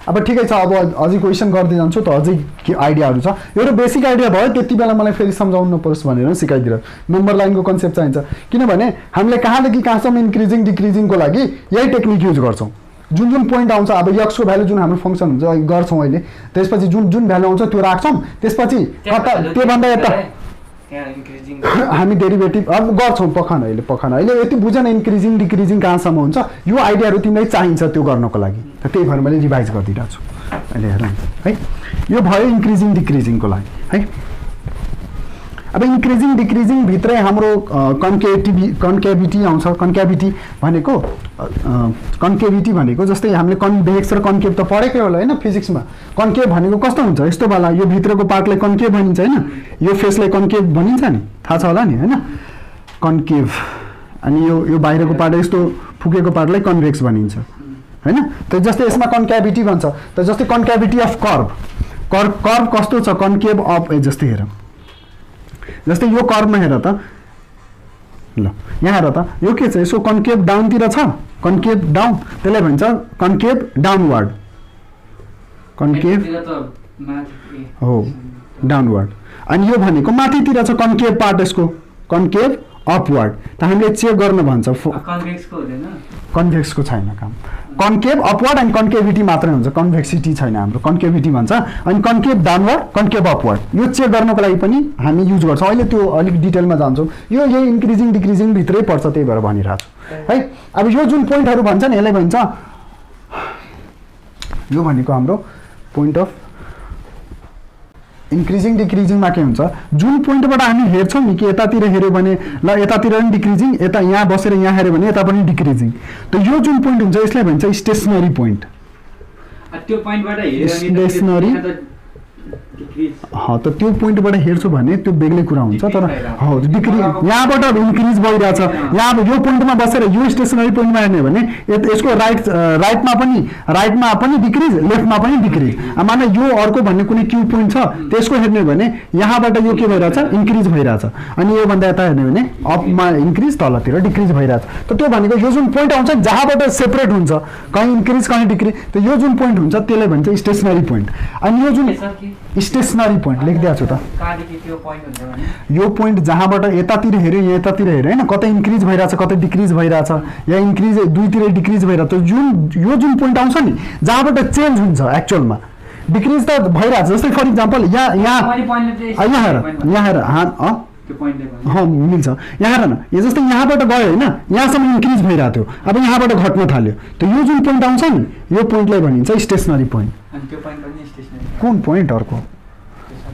अब ठिकै छ, अब अझै क्वेसन गर्दै जान्छु त अझै के आइडियाहरू छ। एउटा बेसिक आइडिया भयो, त्यति बेला मलाई फेरि सम्झाउनु नपरोस् भनेर सिकाइदिएर नम्बर लाइनको कन्सेप्ट चाहिन्छ। किनभने हामीले कहाँदेखि कहाँसम्म इन्क्रिजिङ डिक्रिजिङको लागि यही टेक्निक युज गर्छौँ। जुन जुन पोइन्ट आउँछ, अब यक्सको भ्यालु जुन हाम्रो फङ्सन हुन्छ गर्छौँ अहिले, त्यसपछि जुन जुन भ्यालु आउँछ त्यो राख्छौँ, त्यसपछि कता त्योभन्दा यता हामी डेरिभेटिभ अब गर्छौँ। पखन अहिले यति बुझेन इन्क्रिजिङ डिक्रिजिङ कहाँसम्म हुन्छ, यो आइडियाहरू तिमीलाई चाहिन्छ त्यो गर्नको लागि। त त्यही भएर मैले रिभाइज गरिदिइरहेको छु अहिले हेर है। यो भयो इन्क्रिजिङ डिक्रिजिङको लागि है। अब इन्क्रिजिङ डिक्रिजिङ भित्रै हाम्रो कन्केभिटी आउँछ। कन्केभिटी भनेको जस्तै हामीले कन्भेक्स र कन्केभ त पढेकै होला होइन फिजिक्समा। कन्केभ भनेको कस्तो हुन्छ, यस्तो वाला यो भित्रको पार्टलाई कन्केभ भनिन्छ होइन, यो फेसलाई कन्केभ भनिन्छ नि, थाहा छ होला नि होइन, कन्केभ। अनि यो बाहिरको पार्ट यस्तो फुकेको पार्टलाई कन्भेक्स भनिन्छ होइन। त जस्तै यसमा कन्क्याभिटी भन्छ, त जस्तै कन्क्याभिटी अफ कर्भ कस्तो छ, कन्केभ अफ जस्तै हेर, जस्तै यो कर्भमा हेर त, ल यहाँ हेर त यो के छ, यसको कन्केभ डाउनतिर छ, कन्केभ डाउन, त्यसलाई भन्छ कन्केभ डाउनवर्ड, कन्केभ हो डाउनवर्ड। अनि यो भनेको माथितिर छ कन्केभ पार्ट, यसको कन्केभ अपवर्ड। त हामीले चेक गर्न भन्छ, कन्भेक्सको छैन काम, कन्केभ अपवर्ड एन्ड कन्केभिटी मात्रै हुन्छ, कन्भेक्सिटी छैन हाम्रो, कन्केभिटी भन्छ। अनि कन्केभ डाउनवर्ड कन्केभ अपवर्ड यो चेक गर्नको लागि पनि हामी युज गर्छौँ। अहिले त्यो अलिक डिटेलमा जान्छौँ, यो यही इन्क्रिजिङ डिक्रिजिङ भित्रै पर्छ, त्यही भएर भनिरहेको छु है। अब यो जुन पोइन्टहरू भन्छ नि यसलाई भन्छ, यो भनेको हाम्रो पोइन्ट अफ इन्क्रिजिङ डिक्रिजिङमा के हुन्छ, जुन पोइन्टबाट हामी हेर्छौँ नि कि यतातिर हेऱ्यो भने ल यतातिर पनि डिक्रिजिङ, यता यहाँ बसेर यहाँ हेऱ्यो भने यता पनि डिक्रिजिङ। त यो जुन पोइन्ट हुन्छ यसलाई भन्छ स्टेसनरी पोइन्ट। त्यो पोइन्टबाट स्टेसनरी त त्यो पोइन्टबाट हेर्छु भने त्यो बेग्लै कुरा हुन्छ, तर यहाँबाट इन्क्रिज भइरहेछ, यहाँ यो पोइन्टमा बसेर यो स्टेसनरी पोइन्टमा हेर्ने भने यसको राइटमा पनि डिक्रिज, लेफ्टमा पनि डिक्रिज। माने यो अर्को भन्ने कुनै क्यू पोइन्ट छ त्यसको हेर्ने भने यहाँबाट यो के भइरहेछ, इन्क्रिज भइरहेछ, अनि योभन्दा यता हेर्ने भने अपमा इन्क्रिज, तलतिर डिक्रिज भइरहेछ। त त्यो भनेको यो जुन पोइन्ट आउँछ जहाँबाट सेपरेट हुन्छ, कहीँ इन्क्रिज कहीँ डिक्रिज, त यो जुन पोइन्ट हुन्छ त्यसलाई भन्छ स्टेसनरी पोइन्ट। अनि यो जुन स्टेसनरी पोइन्ट लेखिदिएको छु त, यो पोइन्ट जहाँबाट यतातिर हेऱ्यो यतातिर हेऱ्यो होइन, कतै इन्क्रिज भइरहेछ कतै डिक्रिज भइरहेछ, या इन्क्रिज दुईतिर डिक्रिज भइरहेछ, यो जुन पोइन्ट आउँछ नि जहाँबाट चेन्ज हुन्छ एक्चुअलमा, डिक्रिज त भइरहेछ। जस्तै फर इक्जाम्पल यहाँ हेर मिल्छ, यहाँ हेर न, यो जस्तै यहाँबाट गयो होइन, यहाँसम्म इन्क्रिज भइरहेको थियो, अब यहाँबाट घट्न थाल्यो, त यो जुन पोइन्ट आउँछ नि यो पोइन्टलाई भनिन्छ स्टेसनरी पोइन्ट। कुन पोइन्ट अर्को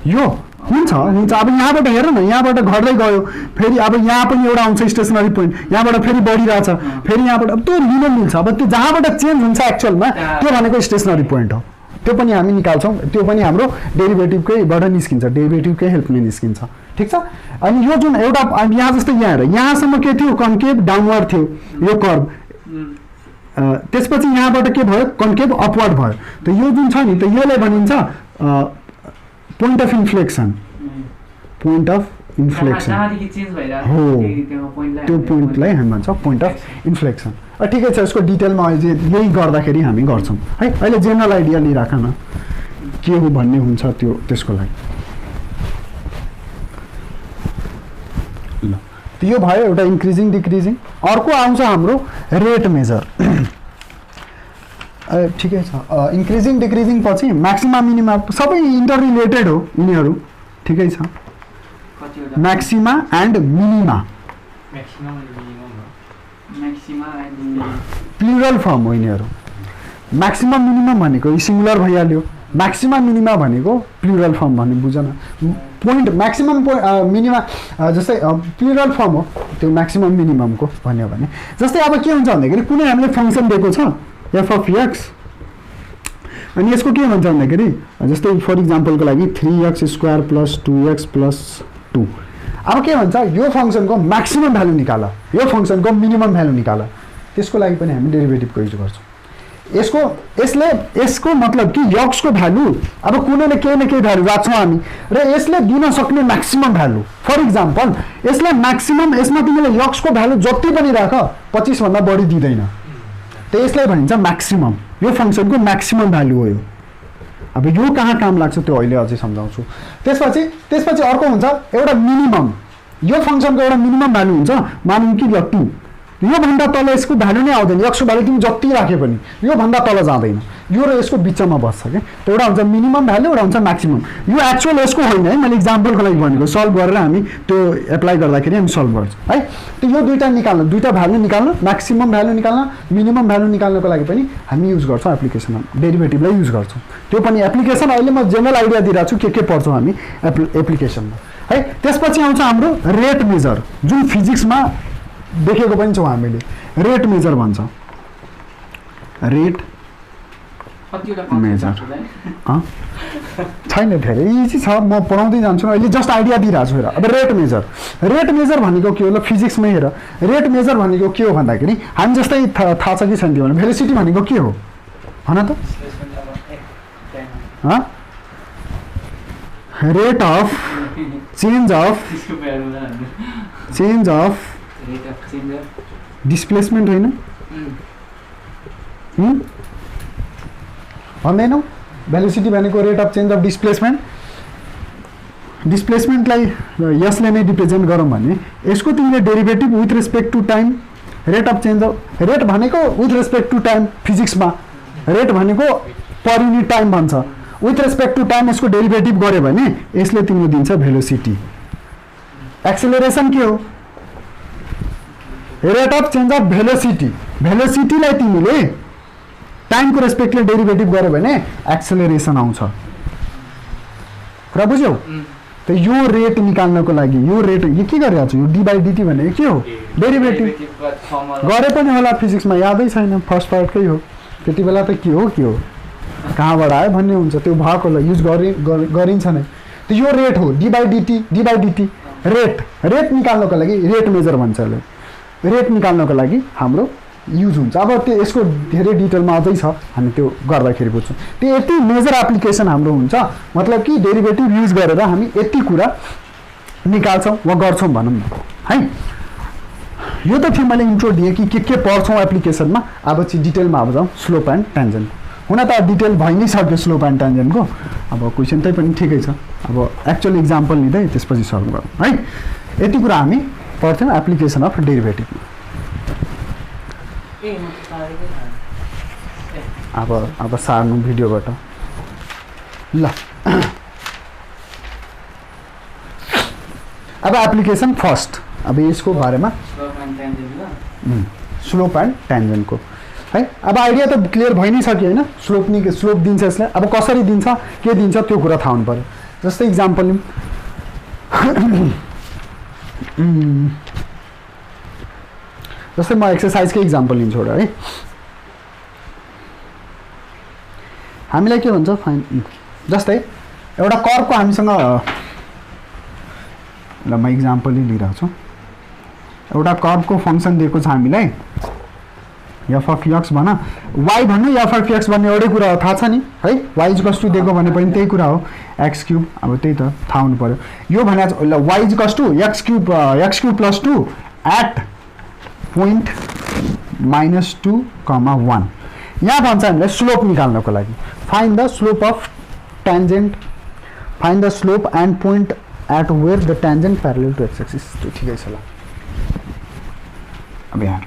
यो हुन्छ। अब यहाँबाट हेर न, यहाँबाट घट्दै गयो, फेरि अब यहाँ पनि एउटा आउँछ स्टेसनरी पोइन्ट, यहाँबाट फेरि बढिरहेछ, फेरि यहाँबाट अब त्यो लिन मिल्छ। अब त्यो जहाँबाट चेन्ज हुन्छ एक्चुअलमा त्यो भनेको स्टेसनरी पोइन्ट हो, त्यो पनि हामी निकाल्छौँ, त्यो पनि हाम्रो डेरिभेटिभकैबाट निस्किन्छ, डेरिभेटिभकै हेल्पले निस्किन्छ, ठिक छ। अनि यो जुन एउटा यहाँ जस्तै यहाँ हेर, यहाँसम्म के थियो, कन्केभ डाउनवर्ड थियो यो कर्भ, त्यसपछि यहाँबाट के भयो, कन्केभ अपवर्ड भयो। त यो जुन छ नि त यसलाई भनिन्छ point of inflection, point of inflection हो, त्यो पोइन्टलाई हामी भन्छौँ पोइन्ट अफ इन्फ्लेक्सन। ठिकै छ, यसको डिटेलमा अहिले यही गर्दाखेरि हामी गर्छौँ है। अहिले जेनरल आइडिया लिइराख न के हो भन्ने हुन्छ त्यो, त्यसको लागि ल यो भयो एउटा इन्क्रिजिङ डिक्रिजिङ। अर्को आउँछ हाम्रो रेट मेजर। ठिकै छ इन्क्रिजिङ डिक्रिजिङ पछि म्याक्सिमा मिनिमा सबै इन्टर रिलेटेड हो यिनीहरू ठिकै छ maxima and minima plural form हो यिनीहरू म्याक्सिमम मिनिमम भनेको सिङ्गुलर भइहाल्यो म्याक्सिमम मिनिमा भनेको प्लुरल फर्म भन्ने बुझन पोइन्ट म्याक्सिमम मिनिमा जस्तै प्लुरल फर्म हो त्यो म्याक्सिमम मिनिममको भन्यो भने जस्तै अब के हुन्छ भन्दाखेरि कुनै हामीले फङ्सन दिएको छ एफ अफ एक्स अनि यसको के भन्छ भन्दाखेरि जस्तै फर इक्जाम्पलको लागि 3x² + 2x + 2 अब के भन्छ यो फङ्सनको म्याक्सिमम भ्यालु निकाल यो फङ्सनको मिनिमम भ्यालु निकाल त्यसको लागि पनि हामी डेरिभेटिभको युज गर्छौँ यसको मतलब कि यक्सको भ्यालु अब कुनै न केही भ्यालु राख्छौँ हामी र यसले दिन सक्ने म्याक्सिमम भ्यालु फर इक्जाम्पल यसलाई म्याक्सिमम यसमा तिमीले यक्सको भ्यालु जति पनि राख 25 भन्दा बढी दिँदैन त यसलाई भनिन्छ म्याक्सिमम यो फङ्सनको म्याक्सिमम भ्यालु हो यो अब यो कहाँ काम लाग्छ त्यो अहिले अझै सम्झाउँछु त्यसपछि अर्को हुन्छ एउटा मिनिमम यो फङ्सनको एउटा मिनिमम भ्यालु हुन्छ मानौँ कि ल 2 यो भन्दा तल यसको भ्यालु नै आउँदैन यक्सको भ्यालु तिमी जति राखे पनि यो भन्दा तल जाँदैन यो र यसको बिचमा बस्छ के त एउटा हुन्छ मिनिमम भ्यालु एउटा हुन्छ म्याक्सिमम यो एक्चुअल यसको होइन है मैले इक्जाम्पलको लागि भनेको सल्भ गरेर हामी त्यो एप्लाई गर्दाखेरि हामी सल्भ गर्छौँ है त यो दुईटा निकाल्नु दुईटा भ्यालु निकाल्नु म्याक्सिमम भ्यालु निकाल्न मिनिमम भ्यालु निकाल्नको लागि पनि हामी युज गर्छौँ एप्लिकेसनमा डेरिभेटिभलाई युज गर्छौँ त्यो पनि एप्लिकेसन अहिले म जेनरल आइडिया दिइरहेको छु के पढ्छौँ हामी एप्लिकेसनमा है त्यसपछि आउँछ हाम्रो रेट मेजर जुन फिजिक्समा देखेको पनि छौँ हामीले रेट मेजर भन्छ रेट मेजर छैन धेरै इजी छ म पढाउँदै जान्छु अहिले जस्ट आइडिया दिइरहेको छु हेर अब रेट मेजर भनेको के हो ल फिजिक्समै हेर रेट मेजर भनेको के हो भन्दाखेरि हामी जस्तै थाहा छ कि छैन त्यो भने भेलोसिटी भनेको के हो भन त rate of change of displacement होइन भन्दैनौ भेलोसिटी भनेको रेट अफ चेन्ज अफ डिस्प्लेसमेन्टलाई यसले नै रिप्रेजेन्ट गरौँ भने यसको तिमीले derivative with respect to time rate of change of rate भनेको विथ रेस्पेक्ट टु टाइम फिजिक्समा रेट भनेको पर युनिट टाइम भन्छ विथ रेस्पेक्ट टु टाइम यसको डेरिभेटिभ गऱ्यो भने यसले तिमीले दिन्छ भेलोसिटी एक्सेलरेसन के हो रेट अफ चेन्ज अफ भेलोसिटीलाई तिमीले टाइमको रेस्पेक्टले डेरिभेटिभ गर्यो भने एक्सेलरेसन आउँछ कुरा बुझ्यौ त यो रेट निकाल्नको लागि यो के गरिरहेको छु यो डी/dt भनेको के हो डेरिभेटिभ गरे पनि होला फिजिक्समा यादै छैन फर्स्ट पार्टकै हो त्यति बेला त के हो कहाँबाट आयो भन्ने हुन्छ त्यो भएकोलाई युज गरिन्छ नै त यो रेट हो डी/dt रेट निकाल्नको लागि रेट मेजर भन्छ यसले रेट निकाल्नको लागि हाम्रो युज हुन्छ अब त्यो यसको धेरै डिटेलमा अझै छ हामी त्यो गर्दाखेरि बुझ्छौँ त्यो यति मेजर एप्लिकेसन हाम्रो हुन्छ मतलब कि डेरिभेटिभ युज गरेर हामी यति कुरा निकाल्छौँ वा गर्छौँ भनौँ न है यो त थियो मैले इन्ट्रो दिएँ कि के पढ्छौँ एप्लिकेसनमा अब चाहिँ डिटेलमा अब जाउँ स्लोप एन्ड ट्यान्जेन्ट हुन त डिटेल भइ नै सक्यो स्लोप एन्ड ट्यान्जेन्टको अब क्वेसन त्यही पनि ठिकै छ अब एक्चुअल इक्जाम्पल लिँदै त्यसपछि सल्भ गरौँ है यति कुरा हामी पढ्थ्यौँ एप्लिकेसन अफ डेरिभेटिभ अब सार्नु भिडियोबाट ल अब एप्लिकेसन फर्स्ट अब यसको बारेमा स्लोप एन्ड ट्यान्जेन्टको है अब आइडिया त क्लियर भइ नै सक्यो होइन स्लोप दिन्छ यसलाई अब कसरी दिन्छ के दिन्छ त्यो कुरा थाहा हुनु पर्यो जस्तै इक्जाम्पल लिउँ जस्तै म एक्सर्साइजकै इक्जाम्पल लिन्छु एउटा है हामीलाई के भन्छ फाइन जस्तै एउटा कर्वको हामीसँग ल म इक्जाम्पलै लिइरहेको छु एउटा कर्वको फङ्सन दिएको छ हामीलाई एफ अफ एक्स भन वाइ भन्नु एफ अफ एक्स भन्ने एउटै कुरा हो थाहा छ नि है वाइ इक्वल्स टु दिएको भने पनि त्यही कुरा हो एक्स क्युब अब त्यही त थाहा हुनु पर्यो यो भने ल y equals to x cube + 2 at point -2, 1 यहाँ भन्छ हामीलाई स्लोप निकाल्नको लागि find the slope of tangent find the slope and point at where the tangent parallel to x axis त्यो ठिकै छ ल अब यहाँ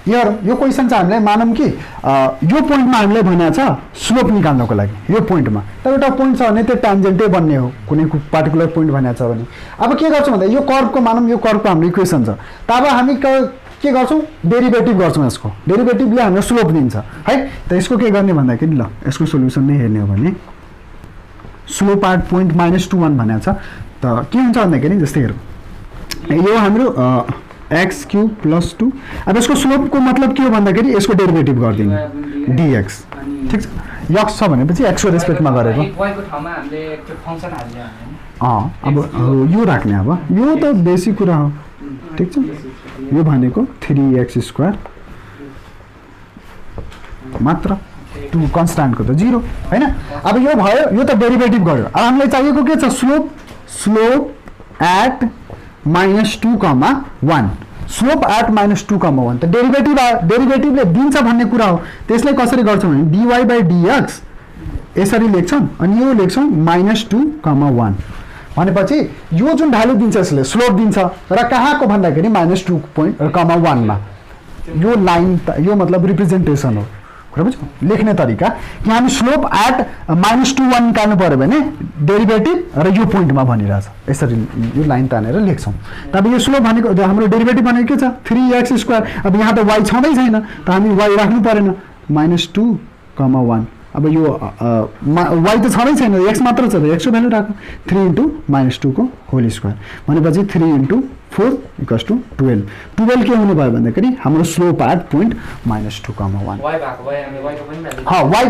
यो क्वेसन चाहिँ हामीलाई मानौँ कि यो पोइन्टमा हामीलाई भनेको छ स्लोप निकाल्नको लागि यो पोइन्टमा तर एउटा पोइन्ट छ भने त्यो ट्यान्जेन्टै बन्ने हो कुनै पार्टिकुलर पोइन्ट भनेको छ भने अब के गर्छौँ भन्दा यो कर्भको मानौँ यो कर्भको हाम्रो इक्वेसन छ त अब हामी के गर्छौँ डेरिभेटिभ गर्छौँ यसको डेरिभेटिभले हामीलाई स्लोप दिन्छ है त यसको के गर्ने भन्दाखेरि ल यसको सोल्युसन नै हेर्ने हो भने स्लोप एट पोइन्ट -21 भनेको छ त के हुन्छ भन्दाखेरि जस्तै हेरौँ यो हाम्रो x³ + 2 अब यसको स्लोपको मतलब के हो भन्दाखेरि यसको डेरिभेटिभ गरिदिनु dx ठिक छ x छ भनेपछि x को रेस्पेक्टमा गरेको अब यो राख्ने अब यो त बेसी कुरा हो ठिक छ यो भनेको 3x² मात्र 2 कन्स्ट्यान्टको त 0 हैन अब यो भयो यो त डेरिभेटिभ गर्यो अब हामीलाई चाहिएको के छ स्लोप एट -2,1 स्लोप एट -2,1 त डेरिभेटिभले दिन्छ भन्ने कुरा हो त्यसलाई कसरी गर्छौँ भने dy/dx यसरी लेख्छौँ अनि यो लेख्छौँ -2,1 भनेपछि यो जुन भ्यालु दिन्छ यसले स्लोप दिन्छ र कहाँको भन्दाखेरि -2,1 मा यो लाइन यो मतलब रिप्रेजेन्टेसन हो कुरा बुझ्यौ लेख्ने तरिका कि हामी स्लोप एट -2,1 निकाल्नु पर्यो भने डेरिभेटिभ र यो पोइन्टमा भनिरहेछ यसरी यो लाइन तानेर लेख्छौँ तब यो स्लोप भनेको हाम्रो डेरिभेटिभ भनेको के छ 3x²। अब यहाँ त y छँदै छैन त हामी y राख्नु परेन -2,1 अब यो y त छँदै छैन x मात्र छ त x को भ्यालु राख्नु 3 × -2 को होल स्क्वायर भनेपछि 3 × 4 = 12 12 के हुने भयो भन्दाखेरि हाम्रो स्लोप एट पोइन्ट -2,1 y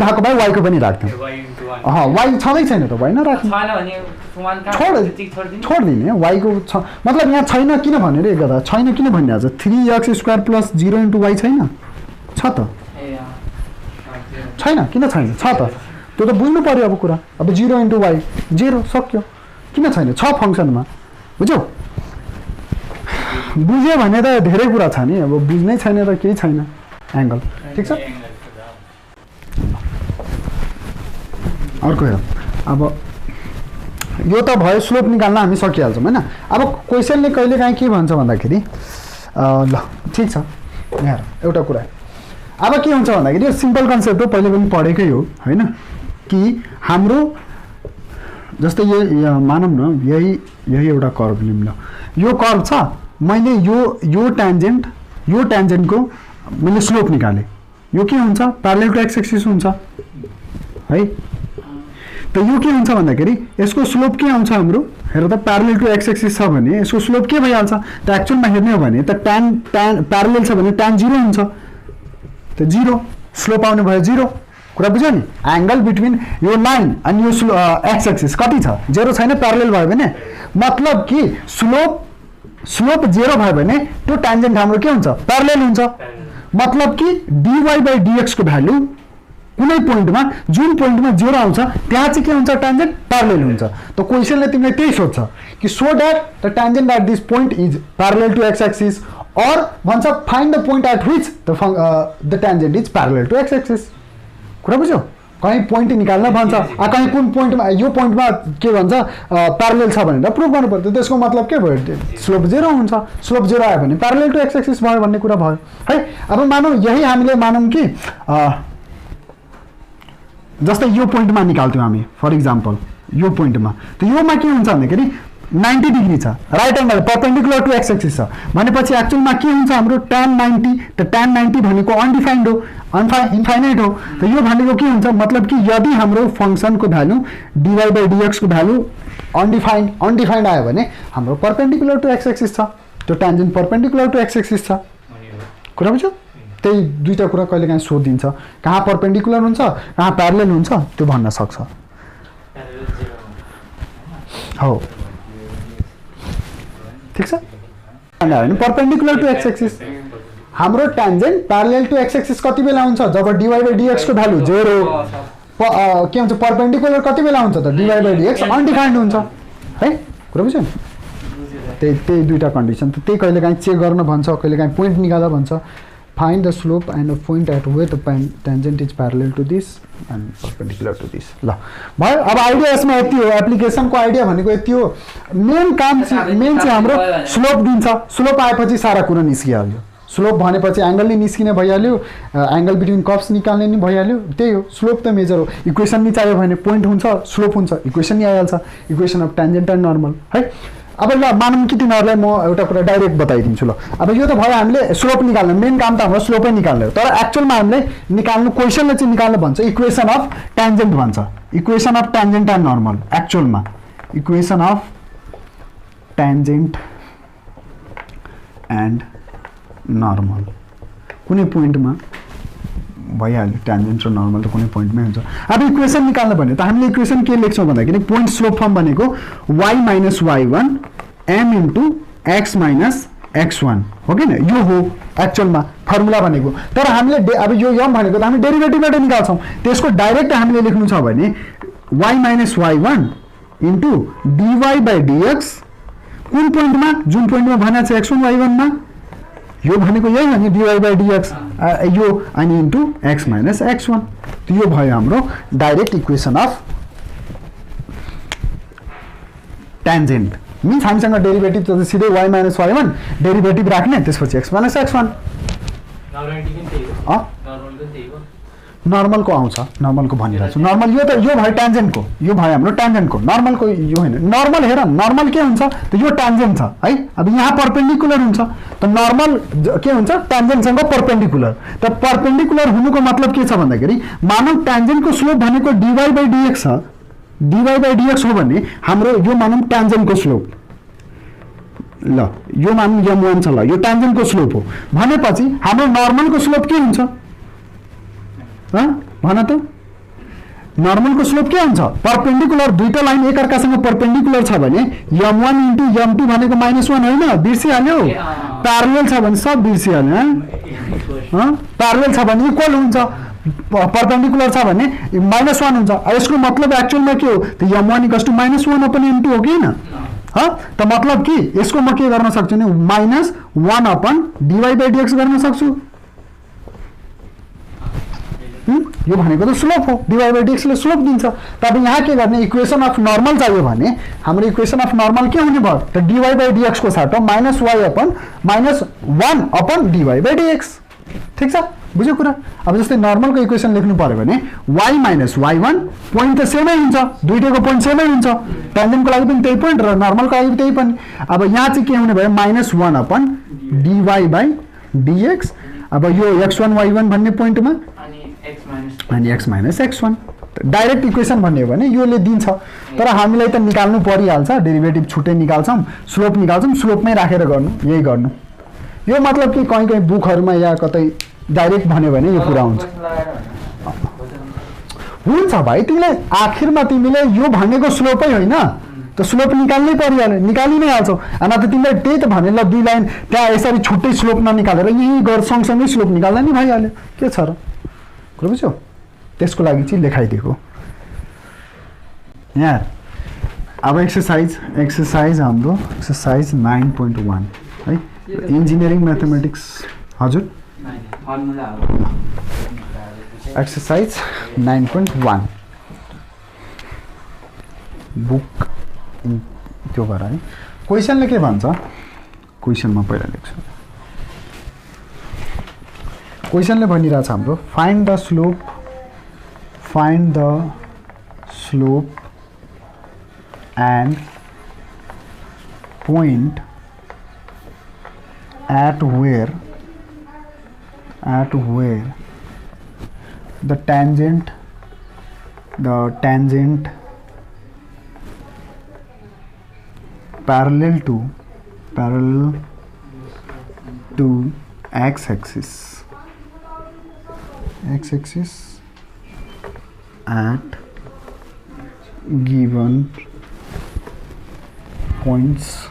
भएको भए y को पनि राख्थ्यौँ y छँदै छैन त y नराख्नु छोडिदिने y को छ मतलब यहाँ छैन किन भनेर एक गर्दा छैन किन भनिरहेको छ 3x² + 0 × y छैन छ त छैन किन छैन छ त त्यो त बुझ्नु पर्यो अब कुरा अब 0 × y 0 सक्यो किन छैन छ फङ्सनमा बुझ्यौ बुझ्यो भने त धेरै कुरा छ नि अब बुझ्नै छैन त केही छैन एङ्गल ठिक छ अर्को हेरौँ अब यो त भयो स्लोप निकाल्न हामी सकिहाल्छौँ हैन अब क्वेसनले कहिलेकाहीँ के भन्छ भन्दाखेरि ल ठिक छ यहाँ एउटा कुरा अब के हुन्छ भन्दाखेरि यो सिम्पल कन्सेप्ट हो पहिले पनि पढेकै हो हैन कि हाम्रो जस्तै मानौँ न यही एउटा कर्भ लिउँ ल यो कर्भ छ मैले यो ट्यान्जेन्टको मैले स्लोप निकालेँ यो के हुन्छ प्यारलल टु एक्स एक्सिस हुन्छ है त यो के हुन्छ भन्दाखेरि यसको स्लोप के आउँछ हाम्रो हेर त प्यारलल टु एक्स एक्सिस छ भने यसको स्लोप के भइहाल्छ त एक्चुअलमा हेर्ने हो भने त tan प्यारलल छ भने tan 0 हुन्छ त 0 स्लोप आउने भयो 0 कुरा बुझ्यो नि एंगल बिट्विन यो लाइन अनि यो एक्स एक्सिस कति छ 0 छैन प्यारलल भयो भने मतलब कि स्लोप 0 भयो भने त्यो ट्यान्जेन्ट हाम्रो के हुन्छ प्यारलल हुन्छ मतलब कि dy/dx को भ्यालु कुनै पोइन्टमा जुन पोइन्टमा 0 आउँछ त्यहाँ चाहिँ के हुन्छ ट्यान्जेन्ट प्यारलल हुन्छ त क्वेसनले तिमीलाई त्यही सोध्छ कि so that the tangent at this point is parallel to x axis और भन्छ find the point at which the tangent is parallel to x axis कुरा बुझ्यौ कहीं पोइन्ट निकाल्न भन्छ कहीं कुन पोइन्टमा यो पोइन्टमा के भन्छ प्यारलल छ भनेर प्रुभ गर्नु पर्छ त्यसको मतलब के भयो स्लोप 0 हुन्छ स्लोप 0 आयो भने प्यारलल टु एक्स एक्सिस भयो भन्ने कुरा भयो है अब मानौँ यही हामीले मानौँ कि जस्तै यो पोइन्टमा निकाल्थ्यौँ हामी फर इक्जाम्पल यो पोइन्टमा त योमा के हुन्छ भन्दाखेरि 90 डिग्री छ right angle perpendicular to x axis छ भनेपछि एक्चुअलमा के हुन्छ हाम्रो tan 90 त tan 90 भनेको अनडिफाइन्ड हो इन्फाइनाइट हो त यो भनेको के हुन्छ मतलब कि यदि हाम्रो फंक्सनको भ्यालु dy/dx को भ्यालु अनडिफाइन्ड आयो भने हाम्रो परपेंडिकुलर टु एक्स एक्सिस छ त्यो tangent perpendicular to x axis छ कुरा बुझ्यौ त्यही दुईटा कुरा कहिलेकाहीँ सोधिन्छ कहाँ परपेंडिकुलर हुन्छ कहाँ प्यारलल हुन्छ त्यो भन्न सक्छ हो ठीक छ अनि परपेंडिकुलर टु एक्स एक्सिस हाम्रो tangent parallel to x axis कति बेला हुन्छ जब dy/dx को भ्यालु 0 के हुन्छ परपेंडिकुलर कति बेला हुन्छ त dy/dx अनडिफाइन्ड हुन्छ है कुरा बुझ्यौ त्यही दुईटा कन्डिसन त त्यही कहिलेकाहीँ चेक गर्न भन्छ कहिलेकाहीँ पोइन्ट निकाल्दा भन्छ find the slope and the point at where the tangent is parallel to this and perpendicular to this ल भयो अब आइडिया यसमा यति हो एप्लिकेसनको आइडिया भनेको यति हो मेन चाहिँ हाम्रो स्लोप दिन्छ स्लोप आएपछि सारा कुरा निस्किहाल्यो स्लोप भनेपछि एंगल नि निस्किने भइहाल्यो, एंगल बिट्विन कर्व्स निकाल्ने नि भइहाल्यो। त्यही हो, स्लोप त मेजर हो। इक्वेसन नि चाहियो भने पोइन्ट हुन्छ, स्लोप हुन्छ, इक्वेसन नि आइहाल्छ, equation of tangent and normal है। अब ल मानौँ कि तिनीहरूलाई म एउटा कुरा डाइरेक्ट बताइदिन्छु। ल अब यो त भयो हामीले स्लोप निकाल्नु, मेन काम त हाम्रो स्लोपै निकाल्ने हो। तर एक्चुअलमा हामीले निकाल्नु, क्वेसनले चाहिँ निकाल्नु भन्छ इक्वेसन अफ टेन्जेन्ट भन्छ, equation of tangent and normal. एक्चुअलमा equation of tangent and normal कुनै पोइन्टमा भइहाल्यो, टेन्जेन्ट र नर्मल त कुनै पोइन्टमै हुन्छ। अब इक्वेसन निकाल्नु भने त हामीले इक्वेसन के लेख्छौँ भन्दाखेरि पोइन्ट स्लोप फर्म भनेको y minus y1 m into x minus x1 हो कि न, यो हो एक्चुअलमा फर्मुला भनेको। तर हामीले अब यो यम भनेको त हामी डेरिभेटिभबाट निकाल्छौँ, त्यसको डाइरेक्ट हामीले लेख्नु छ भने y minus y1 into dy by dx कुन पोइन्टमा, जुन पोइन्टमा भनेको छ x1 y1 मा, यो भनेको यही हो नि dy बाई dx, यो अनि इन्टु x माइनस x1। त यो भयो हाम्रो direct equation of tangent. Means हामीसँग डेरिभेटिभ त सिधै y माइनस y1 डेरिभेटिभ राख्ने, त्यसपछि x माइनस x1। नर्मलको आउँछ, नर्मलको भनिरहेको छु। नर्मल यो त यो भयो टेन्जेन्टको, यो भयो हाम्रो टेन्जेन्टको, नर्मलको यो होइन। नर्मल हेर, नर्मल के हुन्छ त यो टेन्जेन्ट छ है, अब यहाँ पर्पेन्डिकुलर हुन्छ त नर्मल के हुन्छ, टेन्जेन्टसँग पर्पेन्डिकुलर। त पर्पेन्डिकुलर हुनुको मतलब के छ भन्दाखेरि मानव टेन्जेन्टको स्लोप भनेको dy बाई dx छ, dy बाई dx हो भने हाम्रो यो मानव टेन्जेन्टको स्लोप, ल यो मानव m1 छ, ल यो टेन्जेन्टको स्लोप हो भनेपछि हाम्रो नर्मलको स्लोप के हुन्छ भन त? नर्मलको स्लोप के हुन्छ, पर्पेन्डिकुलर, दुईटा लाइन एकअर्कासँग पर्पेन्डिकुलर छ भने m1 इन्टु m2 भनेको -1 होइन, बिर्सिहाल्यो। प्यारलल छ भने सब बिर्सिहाल्यो, प्यारलल छ भने इक्वल हुन्छ, पर्पेन्डिकुलर छ भने -1 हुन्छ। यसको मतलब एक्चुअलमा के हो त m1 equals to -1 upon m2 हो कि न? त मतलब कि यसको म के गर्न सक्छु नि -1 अपन dy बाई dx गर्न सक्छु। यो भनेको त स्लोप हो, dy बाई dx ले स्लोप दिन्छ। तब यहाँ के गर्ने, इक्वेसन अफ नर्मल चाहियो भने हाम्रो इक्वेसन अफ नर्मल के हुने भयो त dy बाई dx को साटो -y upon -1 upon dy by dx। ठिक छ, बुझ्यो कुरा? अब जस्तै नर्मलको इक्वेसन लेख्नु पर्यो भने y माइनस y1 पोइन्ट त सेमै हुन्छ, दुईटैको पोइन्ट सेमै हुन्छ, टेन्जेन्टको लागि पनि त्यही पोइन्ट र नर्मलको लागि त्यही पनि। अब यहाँ चाहिँ के हुने भयो -1 अपन dy बाई dx। अब यो x1 y1 भन्ने पोइन्टमा अनि x minus x1 direct equation भन्ने हो भने योले दिन्छ। तर हामीलाई त निकाल्नु परिहाल्छ, डेरिभेटिभ छुट्टै निकाल्छौँ, स्लोप निकाल्छौँ, स्लोपमै राखेर गर्नु, यही गर्नु। यो मतलब कि कहीँ कहीँ बुकहरूमा या कतै डाइरेक्ट भन्यो भने यो कुरा हुन्छ। हुन्छ भाइ, तिमीलाई आखिरमा तिमीले यो भनेको स्लोपै होइन त स्लोप निकाल्नै परिहाल्यो, निकालि नै हाल्छौ। अनि त तिमीलाई त्यही त भने ल दुई लाइन त्यहाँ यसरी छुट्टै स्लोप ननिकालेर यही गर सँगसँगै स्लोप निकाल्दा नि भइहाल्यो, के छ र? कुरा बुझ्यौ? त्यसको लागि चाहिँ लेखाइदिएको यहाँ। अब एक्सरसाइज हाम्रो एक्सरसाइज 9.1 है, इन्जिनियरिङ म्याथमेटिक्स। हजुर, एक्सरसाइज 9.1 बुक त्यो गर है। क्वेसनले के भन्छ, क्वेसनमा पहिला लेख्छु। क्वेसनले भनिरहेछ हाम्रो find the slope and point at where the tangent parallel to x-axis at given points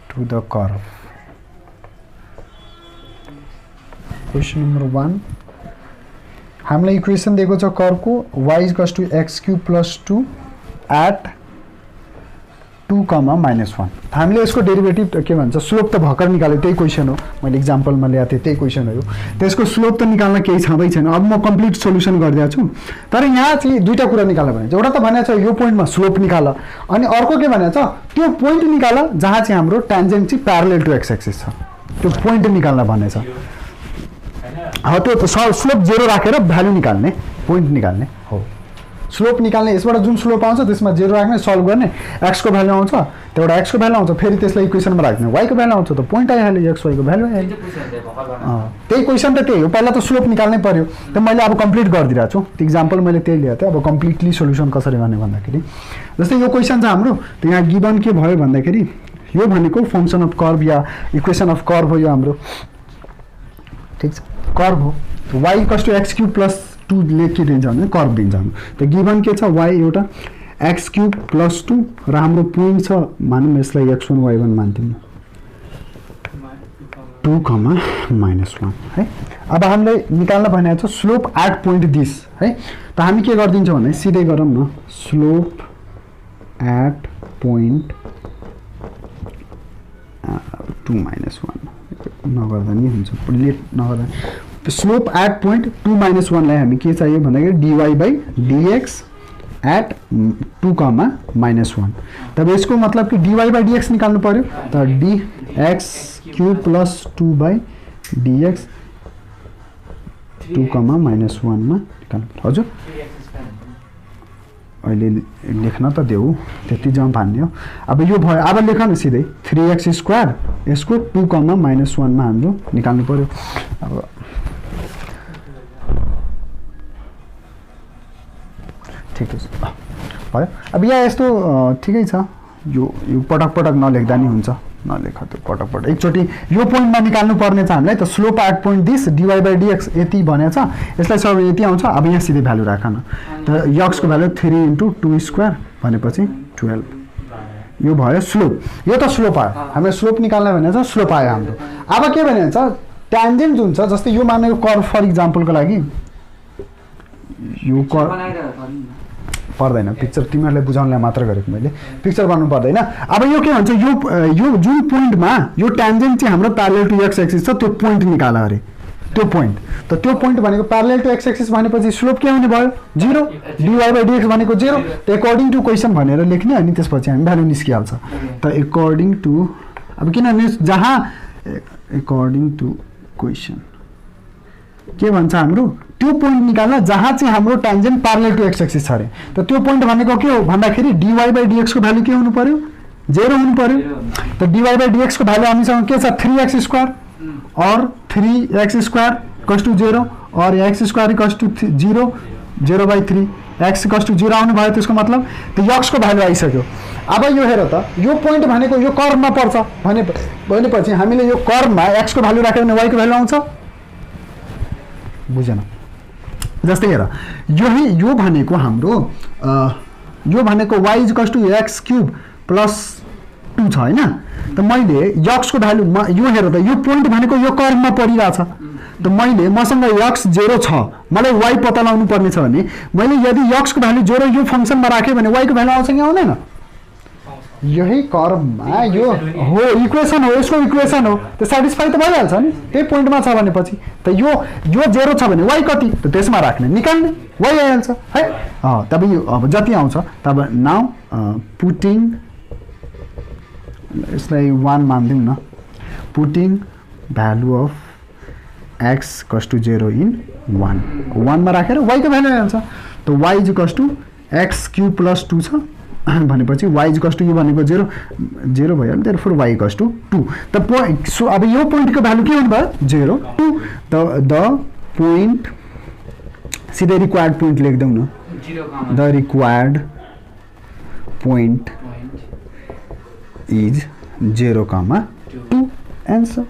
to the curve. Question number 1, हामीलाई इक्वेसन दिएको छ कर्वको y equals to x³ + 2 at 2 2, -1। हामीले यसको डेरिभेटिभ के भन्छ स्लोप त भर्खर निकाल्यो, त्यही क्वेसन हो, मैले इक्जाम्पलमा ल्याएको थिएँ त्यही क्वेसन हो। त्यसको स्लोप त निकाल्न केही छँदै छैन। अब म कम्प्लिट सोल्युसन गरिदिएको छु। तर यहाँ चाहिँ दुईवटा कुरा निकाल्न भनेको छ। एउटा त भनेको छ यो पोइन्टमा स्लोप निकाल, अनि अर्को के भनेको छ त्यो पोइन्ट निकाल जहाँ चाहिँ हाम्रो ट्यान्जेन्ट चाहिँ प्यारलल टु एक्स एक्सिस छ, त्यो पोइन्ट निकाल्न भनेछ। त्यो स्लोप 0 राखेर भ्यालु निकाल्ने, पोइन्ट निकाल्ने हो। स्लोप निकाल्ने यसबाट जुन स्लोप आउँछ त्यसमा 0 राख्ने, सल्भ गर्ने, x को भ्यालु आउँछ, त्यहाँबाट x को भ्यालु आउँछ, फेरि त्यसलाई इक्वेसनमा राख्ने, y को भ्यालु आउँछ, त पोइन्ट आइहाल्यो, x y को भ्यालु आइहाल्यो। त्यही क्वेसन त त्यही हो, पहिला त स्लोप निकाल्नै पर्यो। त मैले अब कम्प्लिट गरिदिरहेको छु, त्यो इक्जाम्पल मैले त्यही लिएको थिएँ। अब कम्प्लिटली सोल्युसन कसरी गर्ने भन्दाखेरि जस्तै यो क्वेसन छ हाम्रो, त यहाँ गिभन के भयो भन्दाखेरि यो भनेको function of curve yeah equation of curve हो यो हाम्रो, ठिक छ, कर्भ हो। y = x³ + 2 के दिन्छ भने कर्भ दिन्छ हाम्रो। त गिभन के छ y एउटा x³ + 2 र हाम्रो पोइन्ट छ मानौँ यसलाई x1 y1 मान्दिउँ 2, -1 है। अब हामीलाई निकाल्न भनेको छ स्लोप एट पोइन्ट दिस है। त हामी के गरिदिन्छौँ भने सिधै गरौँ न, स्लोप एट पोइन्ट 2 -1 नगर्दा नि हुन्छ, लेट नगर्दा। स्लोप एट पोइन्ट 2 -1 लाई हामी के चाहियो भन्दाखेरि dy/dx एट 2, -1। तब यसको मतलब कि dy/dx निकाल्नु पर्यो, त dx³ + 2/dx 2, -1 मा निकाल्नु। हजुर अहिले लेख्न त देऊ, त्यति जम्प हान्ने हो। अब यो भयो, अब लेख न सिधै 3x² यसको 2, -1 मा हाम्रो निकाल्नु पर्यो। अब ठिकै छ भयो। अब यहाँ यस्तो ठिकै छ, यो पटक पटक नलेख्दा नि हुन्छ, नलेख त्यो पटक पटक एकचोटि यो पोइन्टमा निकाल्नु पर्ने छ हामीलाई। त slope at point this dy/dx यति भनेको छ, यसलाई सब यति आउँछ। अब यहाँ सिधै भ्यालु राखन, त x को भ्यालु 3 × 2² भनेपछि 12 यो भयो स्लोप। यो त स्लोप आयो, हामीले स्लोप निकाल्न भनेको छ, स्लोप आयो हाम्रो। अब के भनेको छ ट्यान्जेन्ट जुन छ, जस्तै यो मानेको कर्भ फर इक्जाम्पलको लागि यो कर्भ पर्दैन, पिक्चर तिमीहरूलाई बुझाउनलाई मात्र गरेको मैले, पिक्चर गर्नु पर्दैन। अब यो के भन्छ यो जुन पोइन्टमा यो ट्यान्जेन्ट चाहिँ हाम्रो प्यारलल टु एक्स एक्सिस छ, त्यो पोइन्ट निकाल अरे, त्यो पोइन्ट। त त्यो पोइन्ट भनेको प्यारलल टु एक्स एक्सिस भनेपछि स्लोप के हुने भयो 0, dy/dx भनेको 0। त एकर्डिङ टु क्वेसन भनेर लेख्ने, अनि त्यसपछि हामी भ्यालु निस्किहाल्छ। त एकर्डिङ टु, अब किनभने जहाँ एकर्डिङ टु क्वेसन के भन्छ हाम्रो त्यो पोइन्ट निकाल्न जहाँ चाहिँ हाम्रो tangent parallel to x axis छ अरे। त त्यो पोइन्ट भनेको के हो भन्दाखेरि dy/dx को भ्यालु के हुनु पर्यो 0 हुनु पर्यो। त dy/dx को भ्यालु हामीसँग के छ 3x² और 3x² = 0 और x² = 0, 0/3 x = 0 आउनु भयो। त्यसको मतलब त x को भ्यालु आइसक्यो। अब यो हेर त यो पोइन्ट भनेको यो कर्भमा पर्छ भनेपछि हामीले यो कर्भमा x को भ्यालु राख्यो भने y को भ्यालु आउँछ, बुझेन? जस्तै हेर यो भनेको हाम्रो यो भनेको y = x³ + 2 छ हैन। त मैले x को भ्यालु यो हेर त यो पोइन्ट भनेको यो कर्भमा परिरहेछ। त मैले मसँग x 0 छ, मलाई y पत्ता लगाउनु पर्ने छ भने मैले यदि x को भ्यालु 0 यो फंक्सनमा राखे भने y को भ्यालु आउँछ कि आउँदैन? यही कर्भमा यो हो इक्वेसन हो, यसको इक्वेसन हो, त सेटिस्फाई त भइहाल्छ नि त्यही पोइन्टमा छ भनेपछि। त यो 0 छ भने y कति, त त्यसमा राख्ने निकाल्ने y आइहाल्छ है। तब यो अब जति आउँछ तब नाउ पुटिङ यसलाई 1 मान्दिउँ न, putting value of x = 0 in 1 मा राखेर y को भ्यालु आइहाल्छ। त y = x³ + 2 छ भनेपछि y = यो भनेको 0 भइहाल्यो, देयरफोर y = 2। त अब यो पोइन्टको भ्यालु के हुनु भयो 0, 2। त द पोइन्ट सिधै रिक्वायर्ड पोइन्ट लेख्दौँ न, the required point is 0, 2 answer.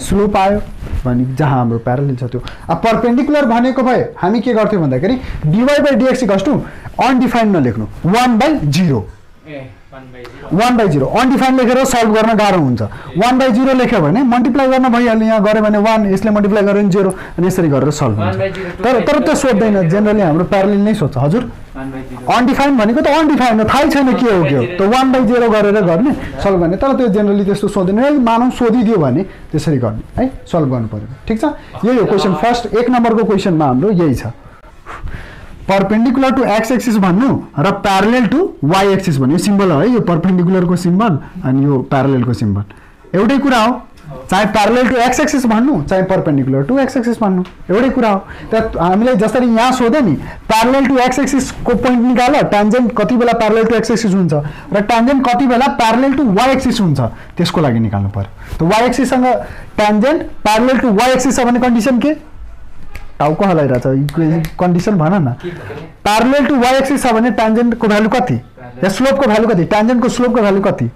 Slope आयो भने जहाँ हाम्रो प्यारलल छ त्यो। अब परपेन्डिकुलर भनेको भए हामी के गर्थ्यौँ भन्दाखेरि dy/dx = अनडिफाइन्ड नलेख्नु 1/0 1/0 अनडिफाइन लेखेर सल्भ गर्न गाह्रो हुन्छ 1/0 लेख्यो भने मल्टिप्लाई गर्न भइहाल्यो यहाँ गऱ्यो भने 1 यसले मल्टिप्लाई गर्यो भने 0 अनि यसरी गरेर सल्भ हुन्छ तर त्यो सोध्दैन जेनरली हाम्रो प्यारलल नै सोध्छ हजुर अनडिफाइन भनेको त अनडिफाइन हो थाहै छैन के हो त 1/0 गरेर गर्ने सल्भ गर्ने तर त्यो जेनरली त्यस्तो सोध्दैन मानौ सोधिदियो भने त्यसरी गर्ने है सल्भ गर्नु पर्यो ठिक छ यही हो क्वेसन फर्स्ट 1 नम्बरको क्वेसनमा हाम्रो यही छ परपेंडिकुलर टू एक्स एक्सिस भन्नु र प्यारलल टू वाई एक्सिस भन्नु यो सिम्बल हो है यो परपेंडिकुलरको सिम्बल अनि यो प्यारललको सिम्बल एउटै कुरा हो चाहे प्यारलल टू एक्स एक्सिस भन्नु चाहे परपेंडिकुलर टू एक्स एक्सिस भन्नु एउटै कुरा हो त हामीले जसरी यहाँ सोधे नि प्यारलल टू एक्स एक्सिस को पोइन्ट निकाल ट्यान्जेन्ट कति बेला प्यारलल टू एक्स एक्सिस हुन्छ र ट्यान्जेन्ट कति बेला प्यारलल टू वाई एक्सिस हुन्छ त्यसको लागि निकाल्नु पर्यो त वाई एक्सिस सँग tangent parallel to y axis छ भने कन्डिसन के टाउको हलाइरहेछ कन्डिसन भन न प्यारलल टू वाई एक्सिस छ भने ट्यान्जेन्टको भ्यालु कति या स्लोपको भ्यालु कति ट्यान्जेन्टको स्लोपको भ्यालु कति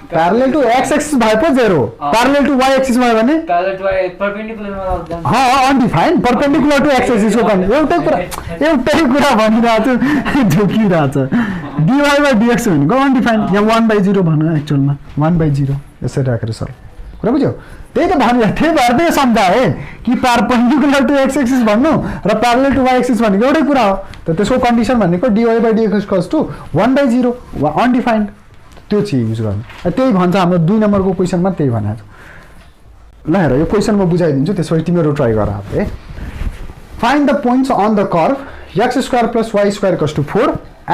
प्यारलल टू एक्स एक्सिस भए पो 0 प्यारलल टू वाई एक्सिस भयो भने undefined perpendicular to x axis को एउटै कुरा भनिरहेको छु झुकिरहेछ डिवाई बाई डिएक्स भनेको अनडिफाइन यहाँ 1/0 भन्नु एक्चुअलमा 1/0 यसरी राखेर सर कुरा बुझ्यौ त्यही त भनिरहेको त्यही भएर त्यही सम्झाएँ कि परपेंडिकुलर टू एक्स एक्सिस भन्नु र प्यारलल टू वाई एक्सिस भनेको एउटै कुरा हो त त्यसको कन्डिसन भनेको dy by dx equals to 1/0 undefined त्यो चाहिँ युज गर्नु त्यही भन्छ हाम्रो 2 नम्बरको क्वेसनमा त्यही भनेको छ ल हेर यो क्वेसन म बुझाइदिन्छु त्यसपछि तिमीहरू ट्राई गर है find the points on the curve x square plus y square equals to 4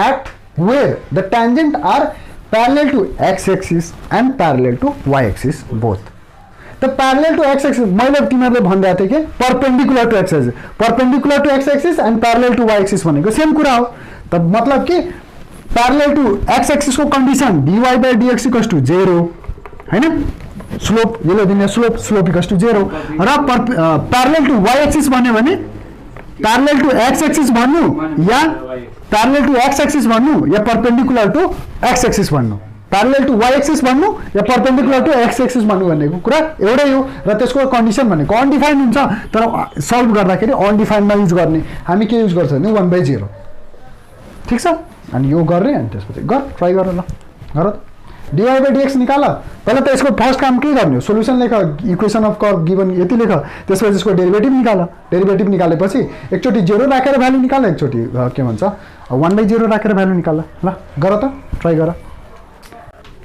at where the tangent are parallel to x axis and parallel to y axis both त प्यारलल टू x एक्सिस मैले तिमीहरूले भनिरहेको थिएँ कि perpendicular to x axis perpendicular to x axis and parallel to y axis भनेको सेम कुरा हो त मतलब कि प्यारलल टू x एक्सिस को condition dy by dx equals to 0 हैन स्लोप यसले दिने स्लोप इक्वल्स टु 0 र प्यारलल टू y एक्सिस भन्यो भने प्यारलल टू x एक्सिस भन्नु या प्यारलल टू x एक्सिस भन्नु या परपेंडिकुलर टू x एक्सिस भन्नु प्यारलल टू y एक्सिस भन्नु या परपेंडिकुलर टू x एक्सिस भन्नु भनेको कुरा एउटै हो र त्यसको कन्डिसन भनेको अनडिफाइन हुन्छ तर सल्भ गर्दाखेरि अनडिफाइनमा युज गर्ने हामी के युज गर्छौँ भने 1/0 ठीक छ अनि यो गर्ने अनि त्यसपछि गर ट्राई गर ल गर dy बाई dx निकाल पहिला त यसको फर्स्ट काम के गर्ने हो सोलुसन लेख इक्वेसन अफ कर्व गिवन यति लेख त्यसपछि यसको डेरिभेटिभ निकाल डेरिभेटिभ निकालेपछि एकचोटि 0 राखेर भ्यालु निकाल एकचोटि के भन्छ 1/0 राखेर भ्यालु निकाल ल गर त ट्राई गर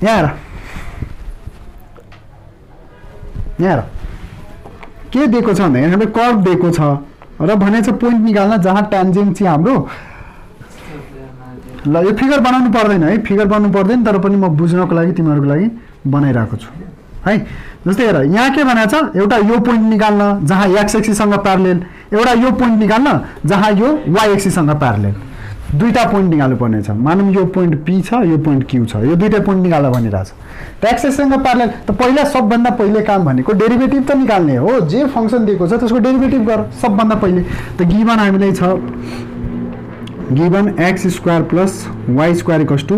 यहाँ हेर के दिएको छ भने हामीले कर्व दिएको छ र भनेछ पोइन्ट निकाल्न जहाँ ट्यान्जेन्ट चाहिँ हाम्रो ल यो फिगर बनाउनु पर्दैन है फिगर बनाउनु पर्दैन तर पनि म बुझ्नको लागि तिमीहरूको लागि बनाइरहेको छु है जस्तै हेर यहाँ के भनेको छ एउटा यो पोइन्ट निकाल्न जहाँ x एक्सिससँग प्यारलल एउटा यो पोइन्ट निकाल्न जहाँ यो y एक्सिससँग प्यारलल दुईटा पोइन्ट निकाल्नु पर्ने छ मानौँ यो पोइन्ट p छ यो पोइन्ट q छ यो दुईटा पोइन्ट निकाल्न भनिरहेछ त x एक्सिससँग प्यारलल त पहिला सबभन्दा पहिले काम भनेको डेरिभेटिभ त निकाल्ने हो जे फंक्सन दिएको छ त्यसको डेरिभेटिभ गर सबभन्दा पहिले त गिवन हामीलाई छ given x square plus y square equals to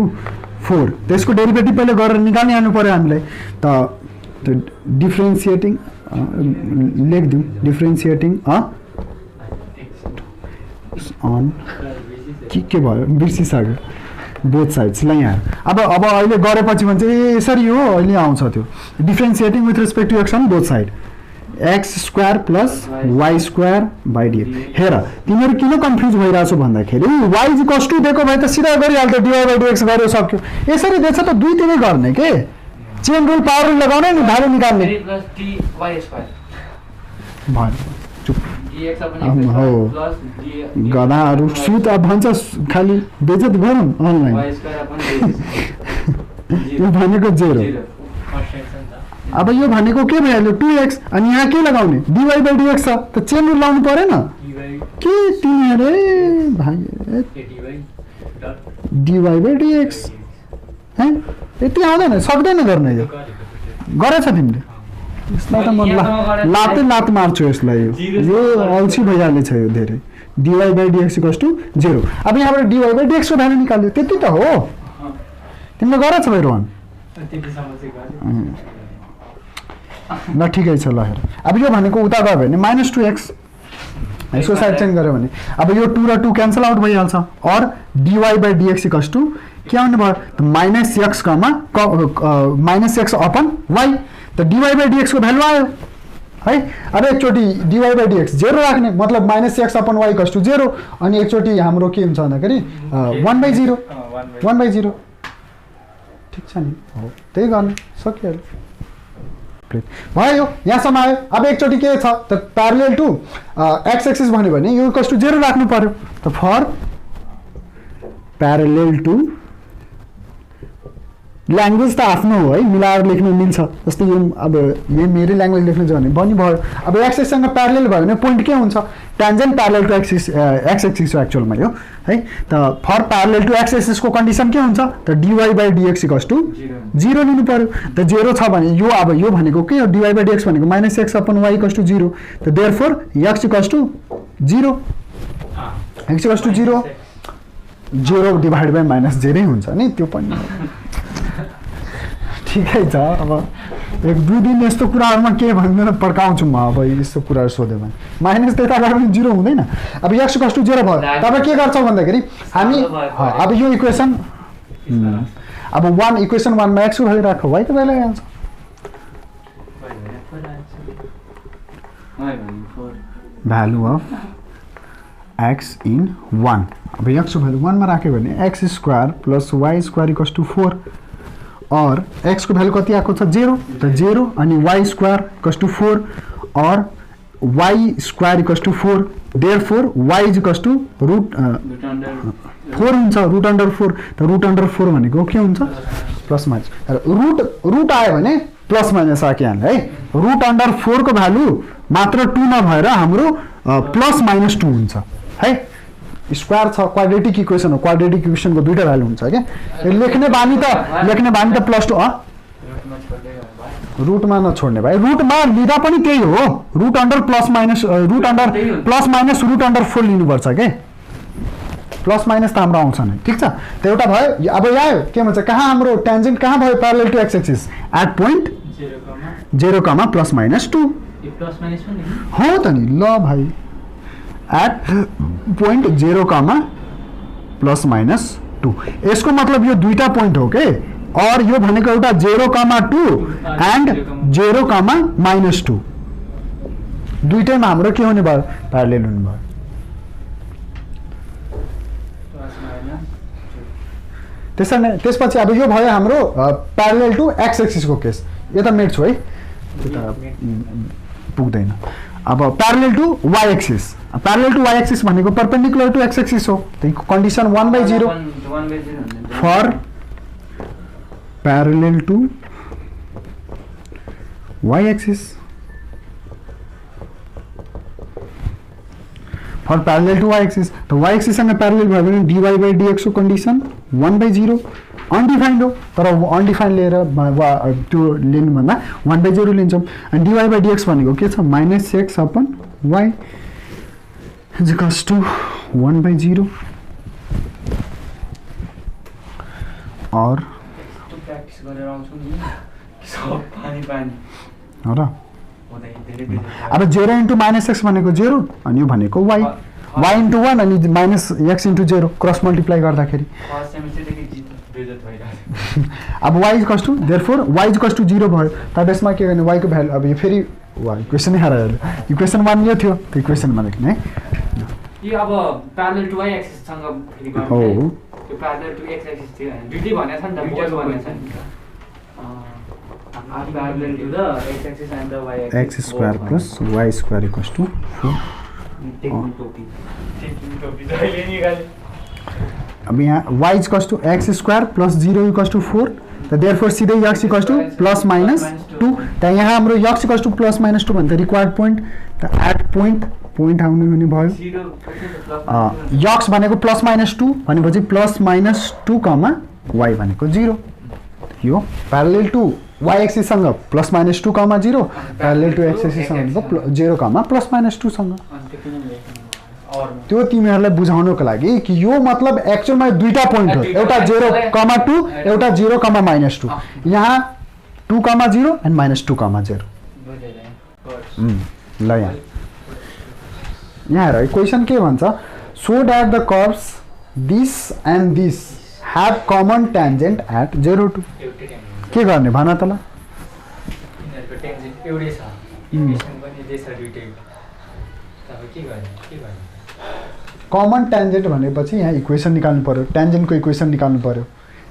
4 त्यसको डेरिभेटिभ पहिले गरेर निकाल्नै आउनु पर्यो हामीलाई त डिफरेन्सिएटिङ लेख्दिउँ डिफरेन्सिएटिङ अन के भयो बिर्सिसक्यो बोथ साइड्स ल यहाँ अब अहिले गरेपछि भन्छ ए यसरी हो अहिले आउँछ त्यो differentiating with respect to x on both side x square plus y square by d x हेर तिमीहरू किन कन्फ्युज भइरहेछौ भन्दाखेरि वाई इक्वल्स टु दिएको भए त सिधा गरिहाल्थ्यो डिवाई बाई डिएक्स गरेर सक्यो यसरी दिएछ त दुई तिनै गर्ने के चेन रुल पावर रुल लगाउने नि भ्यालु निकाल्ने हो गधाहरू सुत अब भन्छ खालि बेजत गरौँ अनलाइन यो भनेको 0 अब यो भनेको के भइहाल्यो 2x अनि यहाँ के लगाउने dy बाई dx छ त चेन रुल लाउनु परेन के तिमीहरू भाइ dy बाई dx है यति आउँदैन सक्दैन गर्न यो गरेछ तिमीले यसलाई त म लात मार्छु यसलाई यो अल्छी भइहालेछ यो धेरै dy by dx equals to 0 अब यहाँबाट dy बाई dx को भ्यालु निकाल्यो त्यति त हो तिमीले गरेछ भाइ रोहन ल ठिकै छ ल हेर अब यो भनेको उता गयो भने -2x यसको साइड चेन्ज गऱ्यो भने अब यो 2 र 2 क्यान्सल आउट भइहाल्छ और dy/dx इक्वल्स टु के आउने भयो त -x -x अपन y त dy/dx को भ्यालु आयो है। अब एकचोटि dy/dx 0 राख्ने मतलब -x upon y equals to 0 अनि एकचोटि हाम्रो के हुन्छ भन्दाखेरि 1/0 1/0 ठीक छ नि हो त्यही गर्न सकिहाल्यो भयो यहाँसम्म आयो। अब एकचोटि के छ त प्यारलल टु एक्स एक्सिस भन्यो भने यो इक्वल्स टु 0 राख्नु पर्यो त फर प्यारलल टु ल्याङ्ग्वेज त आफ्नो हो है मिलाएर लेख्न मिल्छ जस्तै यो अब यो मेरै ल्याङ्ग्वेज लेख्नु छ भने पनि भयो। अब एक्स एक्सिससँग प्यारलल भयो भने पोइन्ट के हुन्छ tangent parallel to x axis हो एक्चुअलमा यो है त फर प्यारलल टु एक्स एक्सिसको कन्डिसन के हुन्छ त dy/dx इक्वल्स टु 0 लिनु पर्यो त 0 छ भने यो अब यो भनेको के हो dy/dx भनेको -x upon y equals to 0 त therefore x equals to 0 x equals to 0 0 divide by -0 हुन्छ नि त्यो पनि ठिकै छ। अब 1-2 दिन यस्तो कुराहरूमा के भन्दैन पड्काउँछु म अब यस्तो कुराहरू सोध्यो भने माइनस त्यता गएर पनि 0 हुँदैन। अब x इक्वल्स टु 0 भयो तब के गर्छौ भन्दाखेरि हामी अब यो इक्वेसन अब 1 इक्वेसन 1 मा x को भ्यालु राख y को भ्यालु आइहाल्छ भ्यालु अफ x इन 1 अब x को भ्यालु 1 मा राख्यो भने x² + y² इक्वल्स टु 4 और x को भ्यालु कति आएको छ 0 त 0 अनि y² इक्वल्स टु 4 और y² equals to 4 therefore y equals to root 4 हुन्छ √4 त √4 भनेको के हुन्छ प्लस माइनस रूट आयो भने प्लस माइनस आकिहाल्छ है √4 को भ्यालु मात्र 2 नभएर हाम्रो प्लस माइनस 2 हुन्छ है स्क्वायर छ क्वाड्रेटिक इक्वेसन हो क्वाड्रेटिक इक्वेसनको दुईटा भ्यालु हुन्छ के लेख्ने बानी त +2 रुटमा नछोड्ने भाइ रुटमा लिँदा पनि त्यही हो √+ प्लस माइनस √4 लिनुपर्छ के प्लस माइनस त हाम्रो आउँछ नि ठीक छ त एउटा भयो। अब यहाँ आयो के भन्छ कहाँ हाम्रो ट्यान्जेन्ट कहाँ भयो parallel to x axis at point 0, +-2 हो त नि ल भाइ एट पोइन्ट 0, +-2 यसको मतलब यो दुईटा पोइन्ट हो के और यो भनेको एउटा 0,2 एन्ड 0,-2 दुईटैमा हाम्रो के हुने भयो प्यारलल हुने भयो। त्यसपछि अब यो भयो हाम्रो प्यारलल टु एक्स एक्सिस को केस यता मेट्छु है त्यता पुग्दैन। अब प्यारलल टु वाई एक्सिस भनेको परपेन्डिकुलर टु एक्स एक्सिस हो त्यही condition 1/0 for parallel to y axis for parallel to y axis त वाई एक्सिस सँग प्यारलल भयो भने dy/dx को कन्डिसन 1/0 अनडिफाइन्ड हो तर अनडिफाइन्ड लिएर त्यो लिनु भन्दा 1/0 लिन्छौँ अनि dy/dx भनेको के छ -x upon y equals to 1/0 और प्र्याक्टिस गरेर आउँछु नि सब पानी हो र अब 0 * -x भनेको 0 अनि यो भनेको y y * 1 अनि -x * 0 क्रस मल्टिप्लाई गर्दाखेरि अब y equals to therefore y equals to 0 भयो त यसमा के गर्ने y को भ्यालु अब यो फेरि y इक्वेसन हरायो इक्वेसन 1 यो थियो त्यो इक्वेसन लेख्ने है यो अब प्यारलल टु y एक्सिस सँग फेरि गर्नु हो त्यो प्यारलल टु x एक्सिस थियो दुईटै भनेछ नि त बोथ भनेछ नि parallel to the x axis and the y axis x² + y² equals to 4 technique टोपी जहिले निकाले अब यहाँ y equals to x² + 0 equals to 4 त देयरफोर सिधै x इक्वल्स टु +-2 त यहाँ हाम्रो x इक्वल्स टु +-2 भन्दा रिक्वायर्ड पोइन्ट त एट पोइन्ट आउने हुने भयो x भनेको +-2 भनेपछि +-2, y भनेको 0 यो प्यारलल टु y एक्सिस सँग +-2, 0 प्यारलल टु x एक्सिस सँग 0, +-2 सँग त्यो तिमीहरूलाई बुझाउनको लागि कि यो मतलब एक्चुअलमा दुईटा पोइन्ट हो एउटा 0,2 एउटा 0,-2 यहाँ 2,0 एन्ड -2,0 ल यहाँ यहाँ हेर इक्वेसन के भन्छ so that the curves this and this have common tangent at 0 2 एउटै ट्यान्जेन्ट के गर्ने भन त ल यिनीहरूको ट्यान्जेन्ट एउटै छ इक्वेसन पनि त्यही छ दुईटै अब के गर्ने कमन ट्यान्जेन्ट भनेपछि यहाँ इक्वेसन निकाल्नु पर्यो ट्यान्जेन्टको इक्वेसन निकाल्नु पर्यो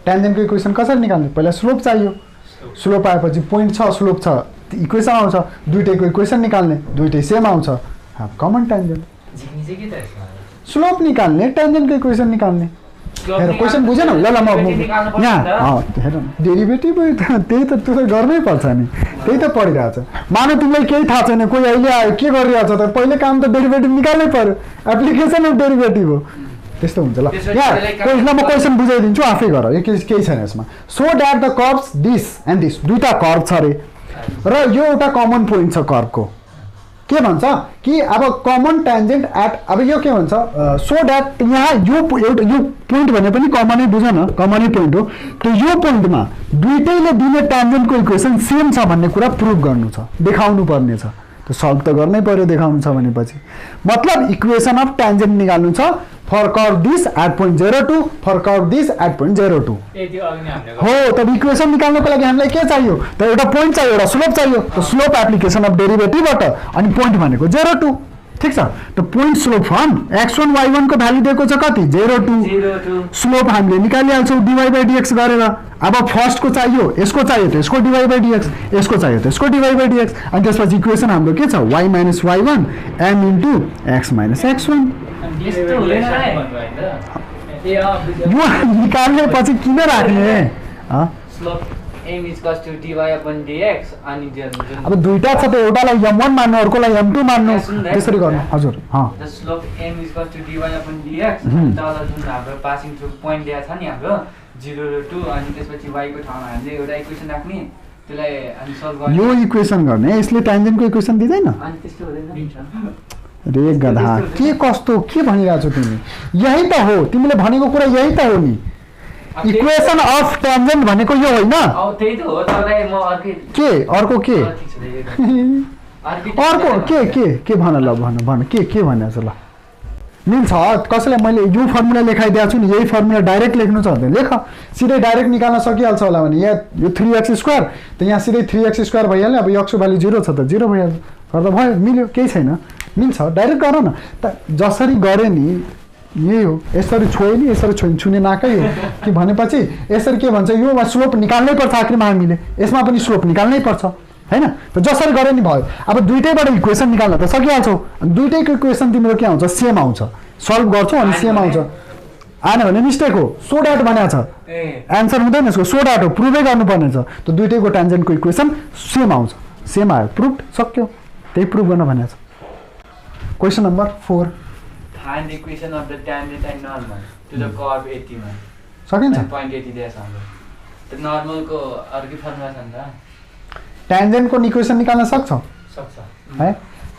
ट्यान्जेन्टको इक्वेसन कसरी निकाल्ने पहिला स्लोप चाहियो स्लोप आएपछि पोइन्ट छ स्लोप छ इक्वेसन आउँछ दुईटैको इक्वेसन निकाल्ने दुईटै सेम आउँछ कमन ट्यान्जेन्ट झिक्ने चाहिँ के त यसमा स्लोप निकाल्ने ट्यान्जेन्टको इक्वेसन निकाल्ने हेर क्वेसन बुझेन ल ल म यहाँ हेर डेरिभेटिभ त्यही त त्यसो गर्नै पर्छ नि त्यही त पढिरहेको छ मानव तिमीलाई केही थाहा छैन कोही अहिले आयो के गरिरहेको छ त पहिले काम त डेरिभेटिभ निकाल्नै पर्यो एप्लिकेसन अफ डेरिभेटिभ हो त्यस्तो हुन्छ ल यहाँ ल म क्वेसन बुझाइदिन्छु आफै गर यो केही छैन यसमा so that the curves this and this दुईवटा कर्भ छ अरे र यो एउटा कमन पोइन्ट छ कर्भको के भन्छ कि अब कमन ट्यान्जेन्ट एट अब यो के भन्छ सो द्याट यहाँ यो एउटा यो पोइन्ट भने पनि कमनै बुझ न कमनै पोइन्ट हो त्यो यो पोइन्टमा दुईटैले दिने ट्यान्जेन्टको इक्वेसन सेम छ भन्ने कुरा प्रुभ गर्नु छ देखाउनु पर्ने छ त्यो सल्भ त गर्नै पर्यो देखाउनु छ भनेपछि मतलब इक्वेसन अफ ट्यान्जेन्ट निकाल्नु छ for curve this at point 0 2 for curve this at point 0 2 हो तब इक्वेसन निकाल्नको लागि हामीलाई के चाहियो त एउटा पोइन्ट चाहियो एउटा स्लोप चाहियो त स्लोप एप्लिकेसन अफ डेरिभेटिभबाट अनि पोइन्ट भनेको 0 2 ठीक छ त point slope form x1 y1 को भ्यालु दिएको छ कति 0 2 स्लोप हामीले निकालिहाल्छौँ dy/dx गरेर अब फर्स्टको चाहियो यसको चाहियो त यसको dy/dx यसको चाहियो त यसको dy/dx अनि त्यसपछि इक्वेसन हाम्रो के छ y - y1 m * x - x1 यो निकाल्नेपछि किन राख्ने अब दुईटा छ त एउटालाई m1 मान्नु अर्कोलाई m2 मान्नु त्यसरी गर्नु हजुर स्लोप m = dy/dx तल जुन हाम्रो पासिङ थ्रु पोइन्ट दिएको छ नि हाम्रो 0 र 2 अनि त्यसपछि y को ठाउँमा हामीले एउटा इक्वेसन राख्ने त्यसलाई अनि सल्भ गर्ने यो इक्वेसन गर्ने यसले ट्यान्जेन्टको इक्वेसन दिदैन अनि त्यस्तो हुँदैन रे गधा के कस्तो के भनिरहेको छौ तिमी यही त हो तिमीले भनेको कुरा यही त हो नि इक्वेसन अफ ट्यान्जेन्ट भनेको यो होइन त्यही त हो तपाईँ म के अर्को के अर्को के भन ल भन के भनेको छ ल मिल्छ कसैलाई मैले यो फर्मुला लेखाइदिएको छु नि यही फर्मुला डाइरेक्ट लेख्नु छ भने लेख सिधै डाइरेक्ट निकाल्न सकिहाल्छ होला भने यहाँ यो 3x² त यहाँ सिधै 3x² भइहाल्यो अब x को भ्यालु 0 छ त 0 भइहाल्छ गर्दा भयो मिल्यो केही छैन मिल्छ डाइरेक्ट गर न त जसरी गरे नि यही हो यसरी छोए नि यसरी छुने नाकै हो कि भनेपछि यसरी के भन्छ यो स्लोप निकाल्नै पर्छ आखिरमा हामीले यसमा पनि स्लोप निकाल्नै पर्छ हैन त जसरी गरे नि भयो अब दुईटैबाट इक्वेसन निकाल्न त सकिहाल्छौ अनि दुईटैको इक्वेसन तिम्रो के आउँछ सेम आउँछ सल्भ गर्छौ अनि सेम आउँछ आएन भने मिस्टेक हो सो द्याट भनेको छ एन्सर हुँदैन यसको सो द्याट हो प्रुभै गर्नुपर्ने छ त दुईटैको ट्यान्जेन्टको इक्वेसन सेम आउँछ सेम आयो प्रुभ सक्यो त्यही प्रुभ गर्न भनेको छ question number 4 find the equation of the tangent and normal to the curve AT मा सकिन्छ point AT दिएछ हाम्रो त नर्मल को अर्कै फर्मुला छ नि त ट्यान्जेन्टको इक्वेसन निकाल्न सक्छ है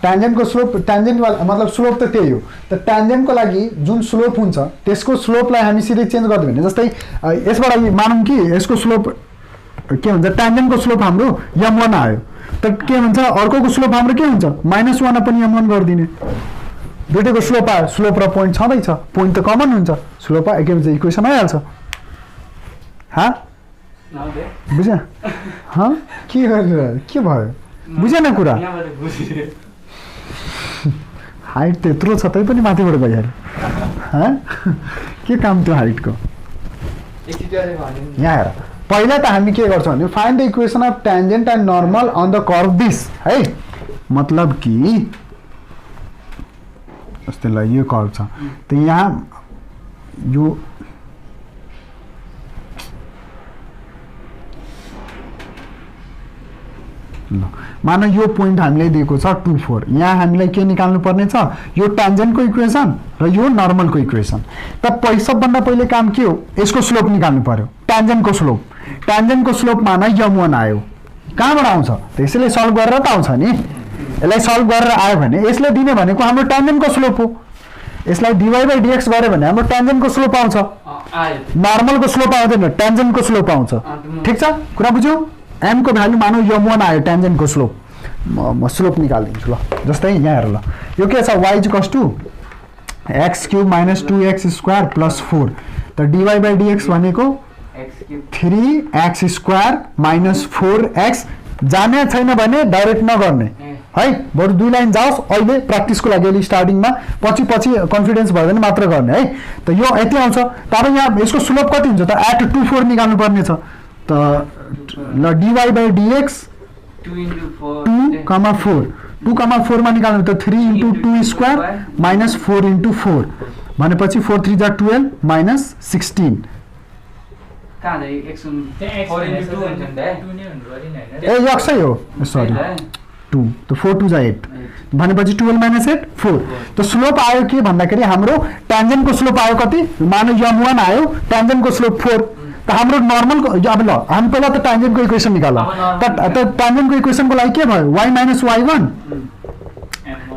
ट्यान्जेन्टको स्लोप ट्यान्जेन्ट मतलब स्लोप त त्यही हो त ट्यान्जेन्टको लागि जुन स्लोप हुन्छ त्यसको स्लोपलाई हामी सिधै चेन्ज गर्दियो भने जस्तै यसबाट मानौँ कि यसको स्लोप के भन्छ ट्यान्जेन्टको स्लोप हाम्रो m1 आयो त के भन्छ अर्कोको स्लोप हाम्रो के हुन्छ -1 पनि m1 गरिदिने दुईटैको स्लोप आयो स्लोप र पोइन्ट छँदैछ पोइन्ट त कमन हुन्छ स्लोप के भन्छ इक्वेसन आइहाल्छ बुझ्या के गरेर के भयो बुझेन कुरा हाइट त्यत्रो छ तै पनि माथिबाट गइहाल्यो के काम त्यो हाइटको यहाँ हेर पहिला त हामी के गर्छौँ भने find the equation of tangent and normal on the curve this है मतलब कि जस्तै यो कर्भ छ त यहाँ यो ल मान यो पोइन्ट हामीलाई दिएको छ 2 4 यहाँ हामीलाई के निकाल्नु पर्ने छ यो ट्यान्जेन्टको इक्वेसन र यो नर्मलको इक्वेसन त सबभन्दा पहिले काम के हो यसको स्लोप निकाल्नु पर्यो ट्यान्जेन्टको स्लोप मान m1 आयो कहाँबाट आउँछ त्यसैले सल्भ गरेर त आउँछ नि यसलाई सल्भ गरेर आयो भने यसले दिने भनेको हाम्रो ट्यान्जेन्टको स्लोप हो यसलाई dy/dx गरे भने हाम्रो ट्यान्जेन्टको स्लोप आउँछ नर्मलको स्लोप आउँदैन ट्यान्जेन्टको स्लोप आउँछ ठीक छ कुरा बुझ्यौ m को भ्यालु मानौ m1 आयो ट्यान्जेन्टको स्लोप म स्लोप निकालिदिन्छु ल। जस्तै यहाँ हेर ल, यो के छ y equals to x cube minus 2x square plus 4। त डिवाई बाई डिएक्स भनेको 3x स्क्वायर माइनस 4x। जाने छैन भने डाइरेक्ट नगर्ने है, बरु 2 लाइन जाओस् अहिले प्र्याक्टिसको लागि, अहिले स्टार्टिङमा, पछि कन्फिडेन्स भयो भने मात्र गर्ने है। त यो यति आउँछ। तर यहाँ यसको स्लोप कति हुन्छ त, एट 2 4 निकाल्नु पर्ने छ। त ल डिवाई बाई डिएक्स 2,4 मा निकाल्नु त 3 इन्टु 2 स्क्वायर माइनस 4 इन्टु 4 भनेपछि 4 3 जा 12 माइनस 16। ए यक्सै हो, सरी 2, त 4 2 जा 8 भनेपछि 12 माइनस 8 4। त स्लोप आयो के भन्दाखेरि हाम्रो ट्यान्जेन्टको स्लोप आयो कति, मानौ m1 आयो, ट्यान्जेन्टको स्लोप 4। त हाम्रो नर्मलको अब ल हामी पहिला त ट्यान्जेन्टको इक्वेसन निकालौँ। त ट्यान्जेन्टको इक्वेसनको लागि के भयो, y minus y1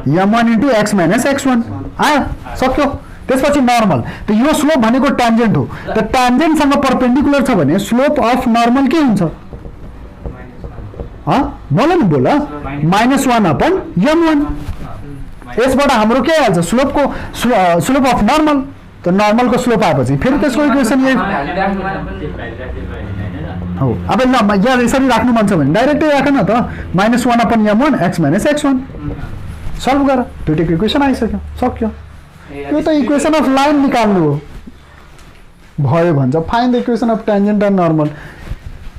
m1 into x minus x1 आयो, सक्यो। त्यसपछि नर्मल। त यो स्लोप भनेको ट्यान्जेन्ट हो। त ट्यान्जेन्टसँग परपेन्डिकुलर छ भने स्लोप अफ नर्मल के हुन्छ, बोल नि बोल, -1 अपन m1। यसबाट हाम्रो के आइहाल्छ, स्लोप अफ नर्मल। त नर्मलको स्लोप आएपछि फेरि त्यसको इक्वेसन यही हो। अब ल यहाँ यसरी राख्नु मन छ भने डाइरेक्टै राख न त, -1 upon m1 x minus x1 solve गर, दुईटैको इक्वेसन आइसक्यो, सक्यो। यो त इक्वेसन अफ लाइन निकाल्नु हो, भयो भन्छ find the equation of tangent and normal.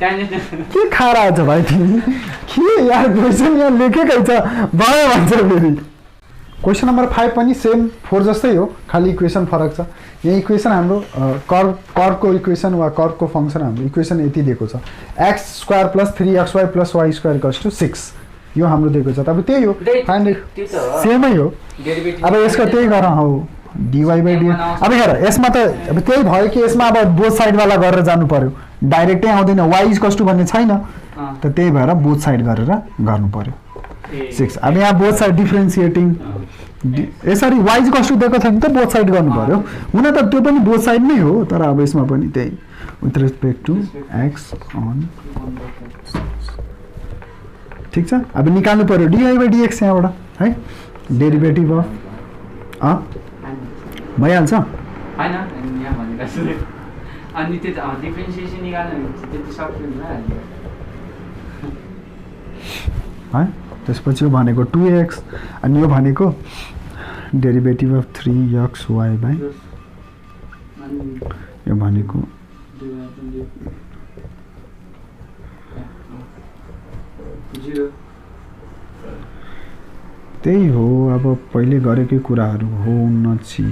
के खारा छ भाइ तिमी, के यार क्वेसन यहाँ लेखेकै छ, भयो भन्छ फेरि। क्वेसन नम्बर 5 पनि सेम 4 जस्तै हो, खालि इक्वेसन फरक छ। यहाँ इक्वेसन हाम्रो कर्वको इक्वेसन वा कर्वको फङ्सन हाम्रो इक्वेसन यति दिएको छ, x square plus 3xy plus y square equals to 6। यो हाम्रो दिएको छ। अब त्यही हो, सेमै हो। अब यसको त्यही गर हौ, डिवाई बाई डिएक्स। अब हेर यसमा त अब त्यही भयो कि यसमा अब बोथ साइडवाला गरेर जानु पर्यो, डाइरेक्टै आउँदैन, वाइ इक्वल्स टु भन्ने छैन। त त्यही भएर बोथ साइड गरेर गर्नु पर्यो 6। अब यहाँ बोथ साइड डिफ्रेन्सिएटिङ यसरी वाइ इक्वल्स टु दिएको छ भने त बोथ साइड गर्नु पर्यो, हुन त त्यो पनि बोथ साइड नै हो। तर अब यसमा पनि त्यही with respect to x on, ठिक छ। अब निकाल्नु पर्यो डिवाई बाई डिएक्स यहाँबाट है, डेरिभेटिभ अफ भइहाल्छ। है त्यसपछि यो भनेको 2x अनि यो भनेको डेरिभेटिभ अफ 3xy बाई यो भनेको त्यही हो। अब पहिले गरेकै कुराहरू हो नछि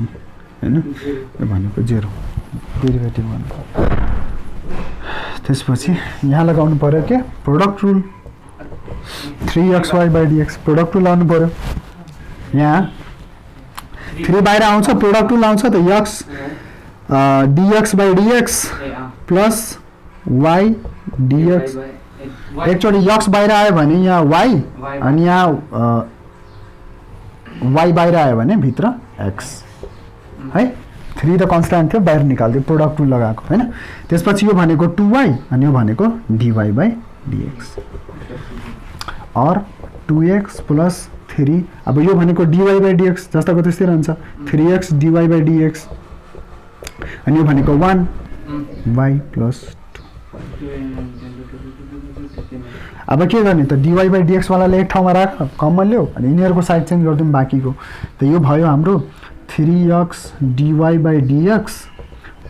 हैन, यो भनेको 0 डेरिभेटिभ भन्नु। त्यसपछि यहाँ लगाउनु पर्यो के product rule, 3xy by dx product rule लाउनु पर्यो। यहाँ 3 बाहिर आउँछ, प्रोडक्ट रुल आउँछ त x dx by dx plus y dx। एकचोटि x बाहिर आयो भने यहाँ y अनि यहाँ y बाहिर आयो भने भित्र x है। 3 त कन्स्ट्यान्ट थियो, बाहिर निकाल्दियो, प्रोडक्ट रुल लगाएको हैन। त्यसपछि यो भनेको 2y अनि यो भनेको dy बाई डिएक्स और 2x प्लस 3। अब यो भनेको dy बाई डिएक्स जस्ताको त्यस्तै रहन्छ, 3x dy बाई डिएक्स अनि यो भनेको 1y प्लस 2। अब के गर्ने त, dy बाई डिएक्स वालाले एक ठाउँमा राख, कमन ल्याऊ अनि यिनीहरूको साइड चेन्ज गरिदिउँ बाँकीको। त यो भयो हाम्रो 3x dy by dx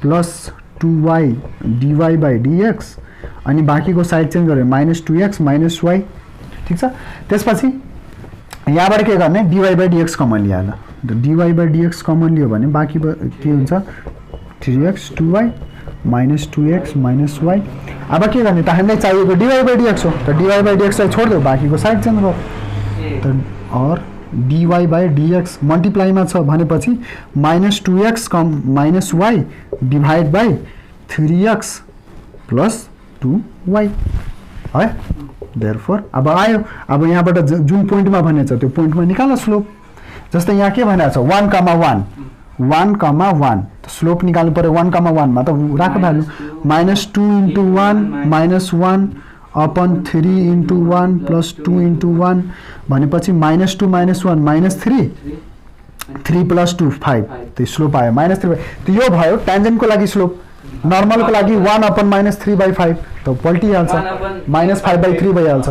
plus 2y dy by dx अनि बाँकीको साइड चेन्ज गऱ्यो -2x माइनस y, ठिक छ। त्यसपछि यहाँबाट के गर्ने, dy बाई डिएक्स कमन लिहाल। dy बाई डिएक्स कमन लियो भने बाँकी के हुन्छ 3x 2y minus 2x minus y। अब के गर्ने त, हामीलाई चाहिएको dy बाई डिएक्स हो, त dy बाई डिएक्सलाई छोडिदियो, बाँकीको साइड चेन्ज भयो। त और dy बाई डिएक्स मल्टिप्लाईमा छ भनेपछि -2x com minus y divide by 3x plus 2y है। देयरफोर अब आयो, अब यहाँबाट जुन पोइन्टमा भनेको छ त्यो पोइन्टमा निकाल स्लोप। जस्तै यहाँ के भनेको छ 1,1 त स्लोप निकाल्नु पर्यो। 1,1 मा त राख value -2 × 1 -1 upon 3 into 1 plus 2 into 1 भनेपछि -2 -1 -3 3 प्लस 2 5 त्यो स्लोप आयो -3 त्यो यो भयो ट्यान्जेन्टको लागि स्लोप नर्मलको लागि 1 अपन -3/5 त पल्टिहाल्छ -5/3 भइहाल्छ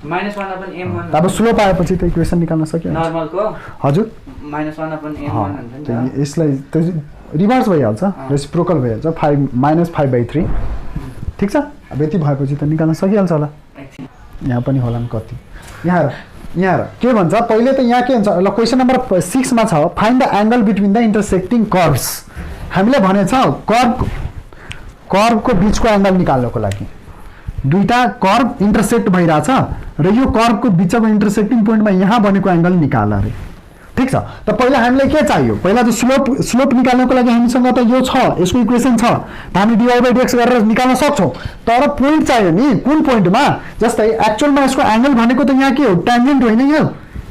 -1/m1 अब स्लोप आएपछि त इक्वेसन निकाल्न सकियो नर्मलको हजुर -1/m1 हुन्छ नि त यसलाई रिभर्स भइहाल्छ रेसिप्रोकल भइहाल्छ 5 ठिक छ अब यति भएपछि त निकाल्न सकिहाल्छ होला यहाँ पनि होला नि कति यहाँ के भन्छ पहिले त यहाँ के हुन्छ ल क्वेसन नम्बर 6 मा छ find the angle between the intersecting curves हामीले भनेछ कर्वको बीचको एंगल निकाल्नको लागि दुईटा कर्व इंटरसेक्ट भइराछ र यो कर्वको बीचको इंटरसेक्टिङ पोइन्टमा यहाँ बनेको एंगल निकाल अरे ठीक छ त पहिला हामीलाई के चाहियो पहिला त स्लोप निकाल्नको लागि हामीसँग त यो छ यसको इक्वेसन छ त हामी dy/dx गरेर निकाल्न सक्छौं तर पोइन्ट चाहियो नि कुन पोइन्टमा जस्तै एक्चुअलमा यसको एंगल भनेको त यहाँ के हो ट्यान्जेन्ट होइन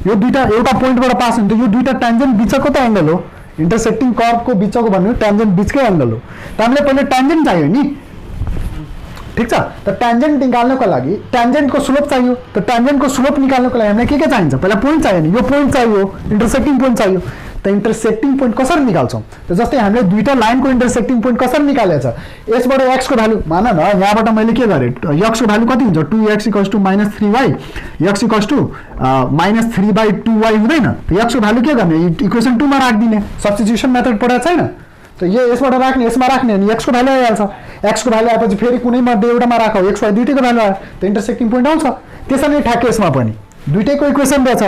यो दुईटा एउटा पोइन्टबाट पास हुन्छ यो दुईटा ट्यान्जेन्ट बीचको त एंगल हो इंटरसेक्टिङ कर्वको बीचको भन्नु ट्यान्जेन्ट बीचकै एंगल हो त हामीले पहिले ट्यान्जेन्ट चाहियो नि ठीक छ त ट्यान्जेन्ट निकाल्नको लागि ट्यान्जेन्टको स्लोप चाहियो त ट्यान्जेन्टको स्लोप निकाल्नको लागि हामीलाई के चाहिन्छ पहिला पोइन्ट चाहियो नि यो पोइन्ट चाहियो इंटरसेक्टिङ पोइन्ट चाहियो त इंटरसेक्टिङ पोइन्ट कसरी निकाल्छौं त जस्तै हामीले दुईटा लाइनको इंटरसेक्टिङ पोइन्ट कसरी निकालेछ यसबाट x को भ्यालु मान न यहाँबाट मैले के गरे x को भ्यालु कति हुन्छ 2x = -3y x = -3/2y हुँदैन x को भ्यालु के गर्ने इक्वेसन 2 मा राख्दिने सब्स्टिट्युसन मेथड पढाएको छैन त यो यसबाट राख्ने यसमा राख्ने अनि x को भ्यालु आइहाल्छ x को भ्यालु आएपछि फेरि कुनै मध्ये एउटामा राखौ x y दुईटैको भ्यालु आयो त इंटरसेक्टिङ पोइन्ट आउँछ त्यसैले ठ्याक्कै यसमा पनि दुईटैको इक्वेसन रहेछ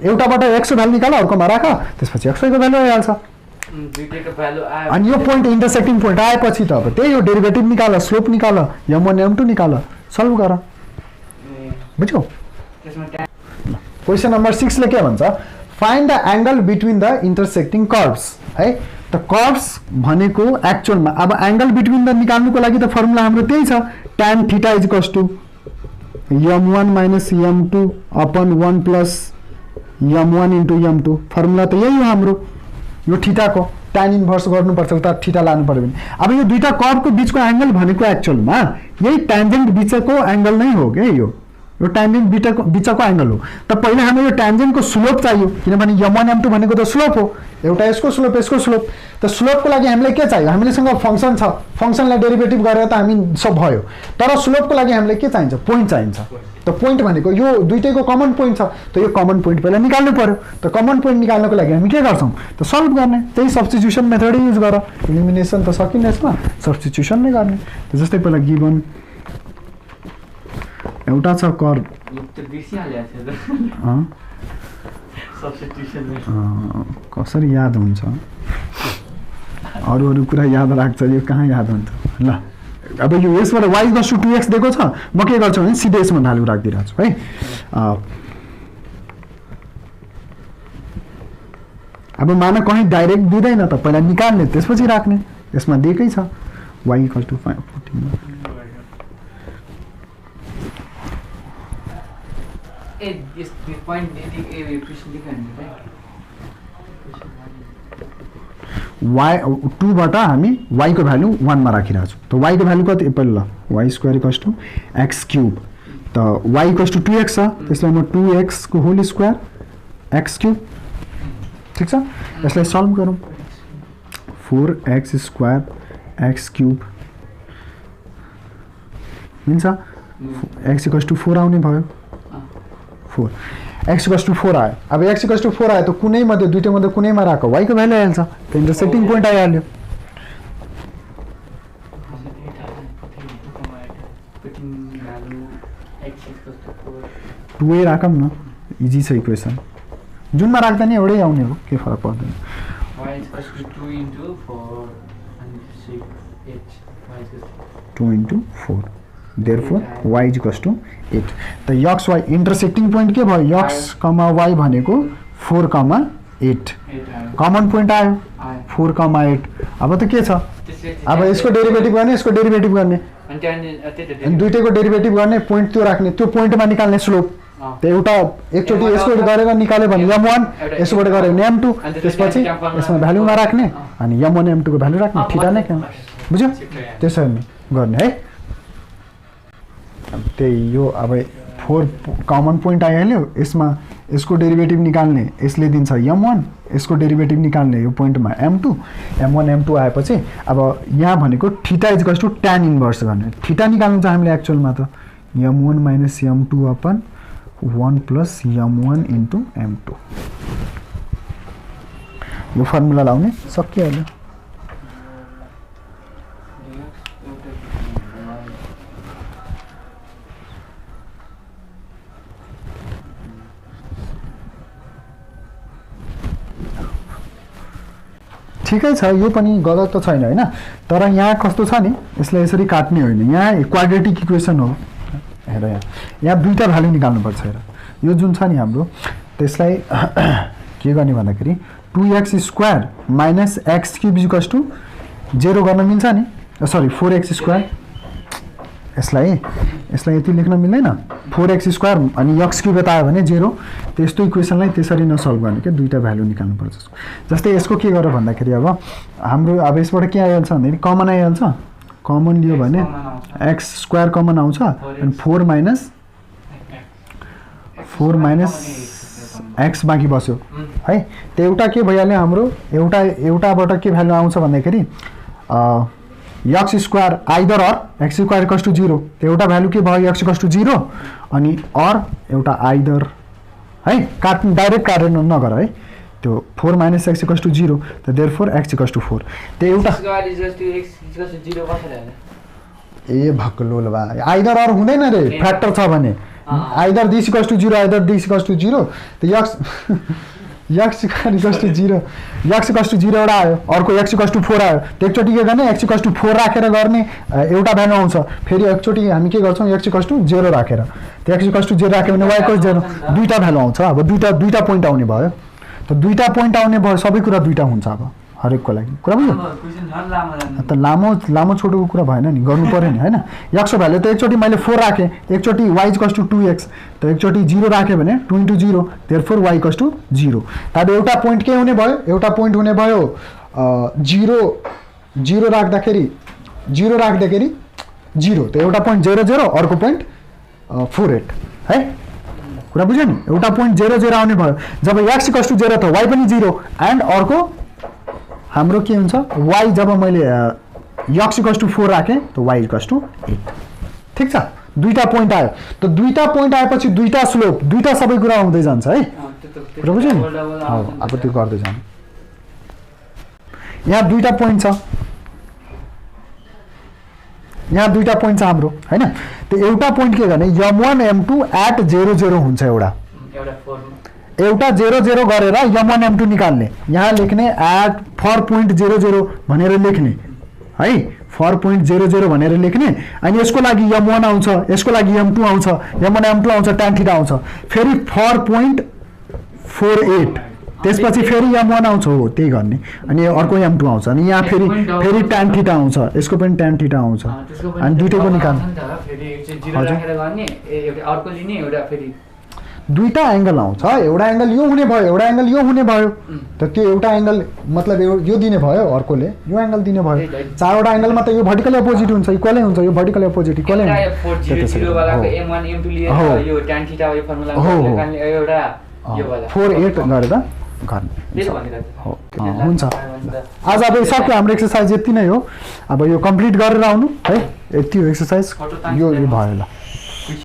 एउटाबाट x को भ्यालु निकाल अर्कोमा राख त्यसपछि x y को भ्यालु आइहाल्छ दुईटैको भ्यालु आयो अनि यो पोइन्ट इंटरसेक्टिङ पोइन्ट आएपछि त अब त्यही हो डेरिभेटिभ निकाल स्लोप निकाल m1 m2 निकाल सल्भ गर बुझ्यौ क्वेशन नम्बर 6 ले के भन्छ find the angle between the intersecting curves है त कर्व्स भनेको एक्चुअलमा अब एंगल बिट्विन द निकाल्नुको लागि त फर्मुला हाम्रो त्यही छ tan θ = m1 - m2 upon 1 + m1 * m2 formula त यही हो हाम्रो यो थीटाको tan इन्भर्स गर्नुपर्छ त थीटा लानु पर्यो भने अब यो दुईटा कर्वको बीचको एंगल भनेको एक्चुअलमा यही ट्यान्जेन्ट बीचको एंगल नै हो के यो ट्यान्जेन्ट बीचको एंगल हो त पहिला हामीले यो ट्यान्जेन्टको स्लोप चाहियो किनभने m1 m2 भनेको त स्लोप हो एउटा यसको स्लोप त स्लोपको लागि हामीलाई के चाहियो हामीसँग फंक्सन छ फंक्सनलाई डेरिभेटिभ गरेर त हामी सब भयो तर स्लोपको लागि हामीलाई के चाहिन्छ पोइन्ट चाहिन्छ त पोइन्ट भनेको यो दुईटैको कमन पोइन्ट छ त यो कमन पोइन्ट पहिला निकाल्नु पर्यो त कमन पोइन्ट निकाल्नको लागि हामी के गर्छौं त सल्भ गर्ने त्यही सब्स्टिट्युसन मेथड युज गर एलिमिनेसन त सकिन्न यसमा सब्स्टिट्युसन नै गर्ने त जस्तै पहिला गिवन एउटा छ कर्व त बेसी हालेको थियो त सब्स्टिट्युसन कसरी याद हुन्छ अरु कुरा याद राख्छ यो कहाँ याद हुन्छ ल अब यो यसबाट y = 2x दिएको छ म के गर्छु भने सिधै यसमा भ्यालु राख्दिरहेछु है अब मान कहीं डाइरेक्ट दिँदैन त पहिला निकाल्ने त्यसपछि राख्ने यसमा दिएकै छ y = 14 2 बाट हामी y को भ्यालु 1 मा राखिरहेको छु त y को भ्यालु कति पहिला y² = x³ त y = 2x छ त्यसलाई म 2x को होल स्क्वायर x³ ठीक छ यसलाई सल्भ गरौँ 4x² x³ मिल्छ x = 4 आउने भयो 4 x = 4 आयो अब x = 4 आयो त कुनै मध्ये दुईटै मध्ये कुनैमा राख y को भ्यालु आइहाल्छ त इंटरसेक्टिङ पोइन्ट आइहाल्यो 2a राखम न इजी छ इक्वेसन जुनमा राख्दा नि एउटै आउने हो के फरक पर्दैन y = 2 * 4 and 6 h 2 * 4 therefore y = 8 त x y इंटरसेक्टिङ पोइन्ट के भयो x, y भनेको 4, 8 कमन पोइन्ट आयो 4, 8 अब त के छ अब यसको डेरिभेटिभ गर्ने यसको डेरिभेटिभ गर्ने अनि दुईटैको डेरिभेटिभ गर्ने पोइन्ट त्यो राख्ने त्यो पोइन्टमा निकाल्ने स्लोप त एउटा एकचोटी यसको गरेर निकाल्यो भने m1 यसबाट गरे भने m2 त्यसपछि यसमा भ्यालुमा राख्ने अनि m1 m2 को भ्यालु राख्ने थीटा नै के बुझ्यो त्यसरी गर्ने है त्यही यो अब 4 कमन पोइन्ट आइहाल्यो यसमा यसको डेरिभेटिभ निकाल्ने यसले दिन्छ m1 यसको डेरिभेटिभ निकाल्ने यो पोइन्टमा m2 m1 m2 आएपछि अब यहाँ भनेको theta is equals to tan inverse गर्ने थीटा निकाल्नु छ हामीले एक्चुअलमा त m1 minus m2 upon 1 plus m1 into m2 यो फर्मुला लाउने सकिहाल्यो ठिकै छ यो पनि गलत त छैन हैन तर यहाँ कस्तो छ नि यसलाई यसरी काट्ने होइन यहाँ क्वाड्रेटिक इक्वेसन हो हेर यहाँ दुईटा भ्यालु निकाल्नुपर्छ हेर यो जुन छ नि हाम्रो त्यसलाई के गर्ने भन्दाखेरि 2x square minus x cube equals to 0 गर्न मिल्छ नि सरी 4x स्क्वायर यसलाई यति लेख्न मिल्दैन 4x स्क्वायर अनि x क्युब यता आयो भने 0 त्यस्तो इक्वेसनलाई त्यसरी नसल्भ गर्ने के दुईटा भ्यालु निकाल्नुपर्छ जस्तै यसको के गर भन्दाखेरि अब हाम्रो अब यसबाट के आइहाल्छ भन्दाखेरि कमन आइहाल्छ कमन लियो भने x स्क्वायर कमन आउँछ अनि 4 माइनस x बाँकी बस्यो है त्यो एउटा के भइहाल्यो हाम्रो एउटाबाट के भ्यालु आउँछ भन्दाखेरि x square either or x square equals to 0 त्यो एउटा भ्यालु के भयो x इक्वल्स टु 0 अनि अर एउटा आइदर है काट्नु डाइरेक्ट काटेर नगर है त्यो 4 माइनस x इक्वल्स टु 0 त देयरफोर x इक्वल्स टु 4 त्यो एउटा ए भक्लोल बा आइदर अर हुँदैन रे फ्याक्टर छ भने either this equals to 0 either this equals to 0 त x equals to 0 x equals to 0 एउटा आयो अर्को x इक्वल्स टु 4 आयो त्यो एकचोटि के गर्ने x इक्वल्स टु 4 राखेर गर्ने एउटा भ्यालु आउँछ फेरि एकचोटि हामी के गर्छौँ x इक्वल्स टु 0 राखेर त्यो x इक्वल्स टु 0 राख्यो भने y इक्वल्स 0 दुईटा भ्यालु आउँछ अब दुईटा पोइन्ट आउने भयो त दुईटा पोइन्ट आउने भयो सबै कुरा दुईटा हुन्छ अब हरेकको लागि कुरा बुझ्यो त लामो छोटोको कुरा भएन नि गर्नु पर्यो नि हैन x को भ्यालु त एकचोटि मैले 4 राखेँ एकचोटि y इक्वल्स टु 2x त एकचोटि 0 राखेँ भने 2 into 0 therefore y equals to 0 तब एउटा पोइन्ट के हुने भयो एउटा पोइन्ट हुने भयो 0 राख्दाखेरि 0 त एउटा पोइन्ट 0 0 अर्को पोइन्ट 48 है कुरा बुझ्यो नि एउटा पोइन्ट 0 0 आउने भयो जब x इक्वल्स टु 0 त y पनि 0 एन्ड अर्को हाम्रो के हुन्छ y जब मैले x इक्वल्स टु 4 राखेँ त y इक्वल्स टु 8 ठीक छ दुईटा पोइन्ट आयो त दुईटा पोइन्ट आएपछि दुईटा स्लोप दुईटा सबै कुरा आउँदै जान्छ है कुरा बुझ्यो नि अब त्यो गर्दै जानु यहाँ दुईटा पोइन्ट छ हाम्रो हैन त्यो एउटा पोइन्ट के गर्ने m1 m2 एट 0 0 हुन्छ एउटा 0 0 गरेर m1 m2 निकाल्ने यहाँ लेख्ने एट फर पोइन्ट 0 0 भनेर लेख्ने है फर पोइन्ट 0 0 भनेर लेख्ने अनि यसको लागि m1 आउँछ यसको लागि m2 आउँछ m1 m2 आउँछ tan थीटा आउँछ फेरि फर पोइन्ट 48 त्यसपछि फेरि m1 आउँछ हो त्यही गर्ने अनि अर्को m2 आउँछ अनि यहाँ फेरि tan थीटा आउँछ यसको पनि tan थीटा आउँछ अनि दुईटैको निकाल्ने दुईटा एंगल आउँछ एउटा एंगल यो हुने भयो एउटा एंगल यो हुने भयो त त्यो एउटा एंगल मतलब यो दिने भयो अर्कोले यो एंगल दिने भयो चारवटा एंगलमा त यो भर्टिकल अपोजिट हुन्छ इक्वलै हुन्छ यो भर्टिकल अपोजिट इक्वलै हुन्छ 0 वालाको m1 m2 लिएर यो tan थीटा यो फर्मुला निकाल्ने एउटा यो वाला 48 गरेर गर्ने हो हुन्छ आज अब सक्यो हाम्रो एक्सरसाइज यति नै हो अब यो कम्प्लिट गरेर आउनु है यति हो एक्सरसाइज यो भयो ल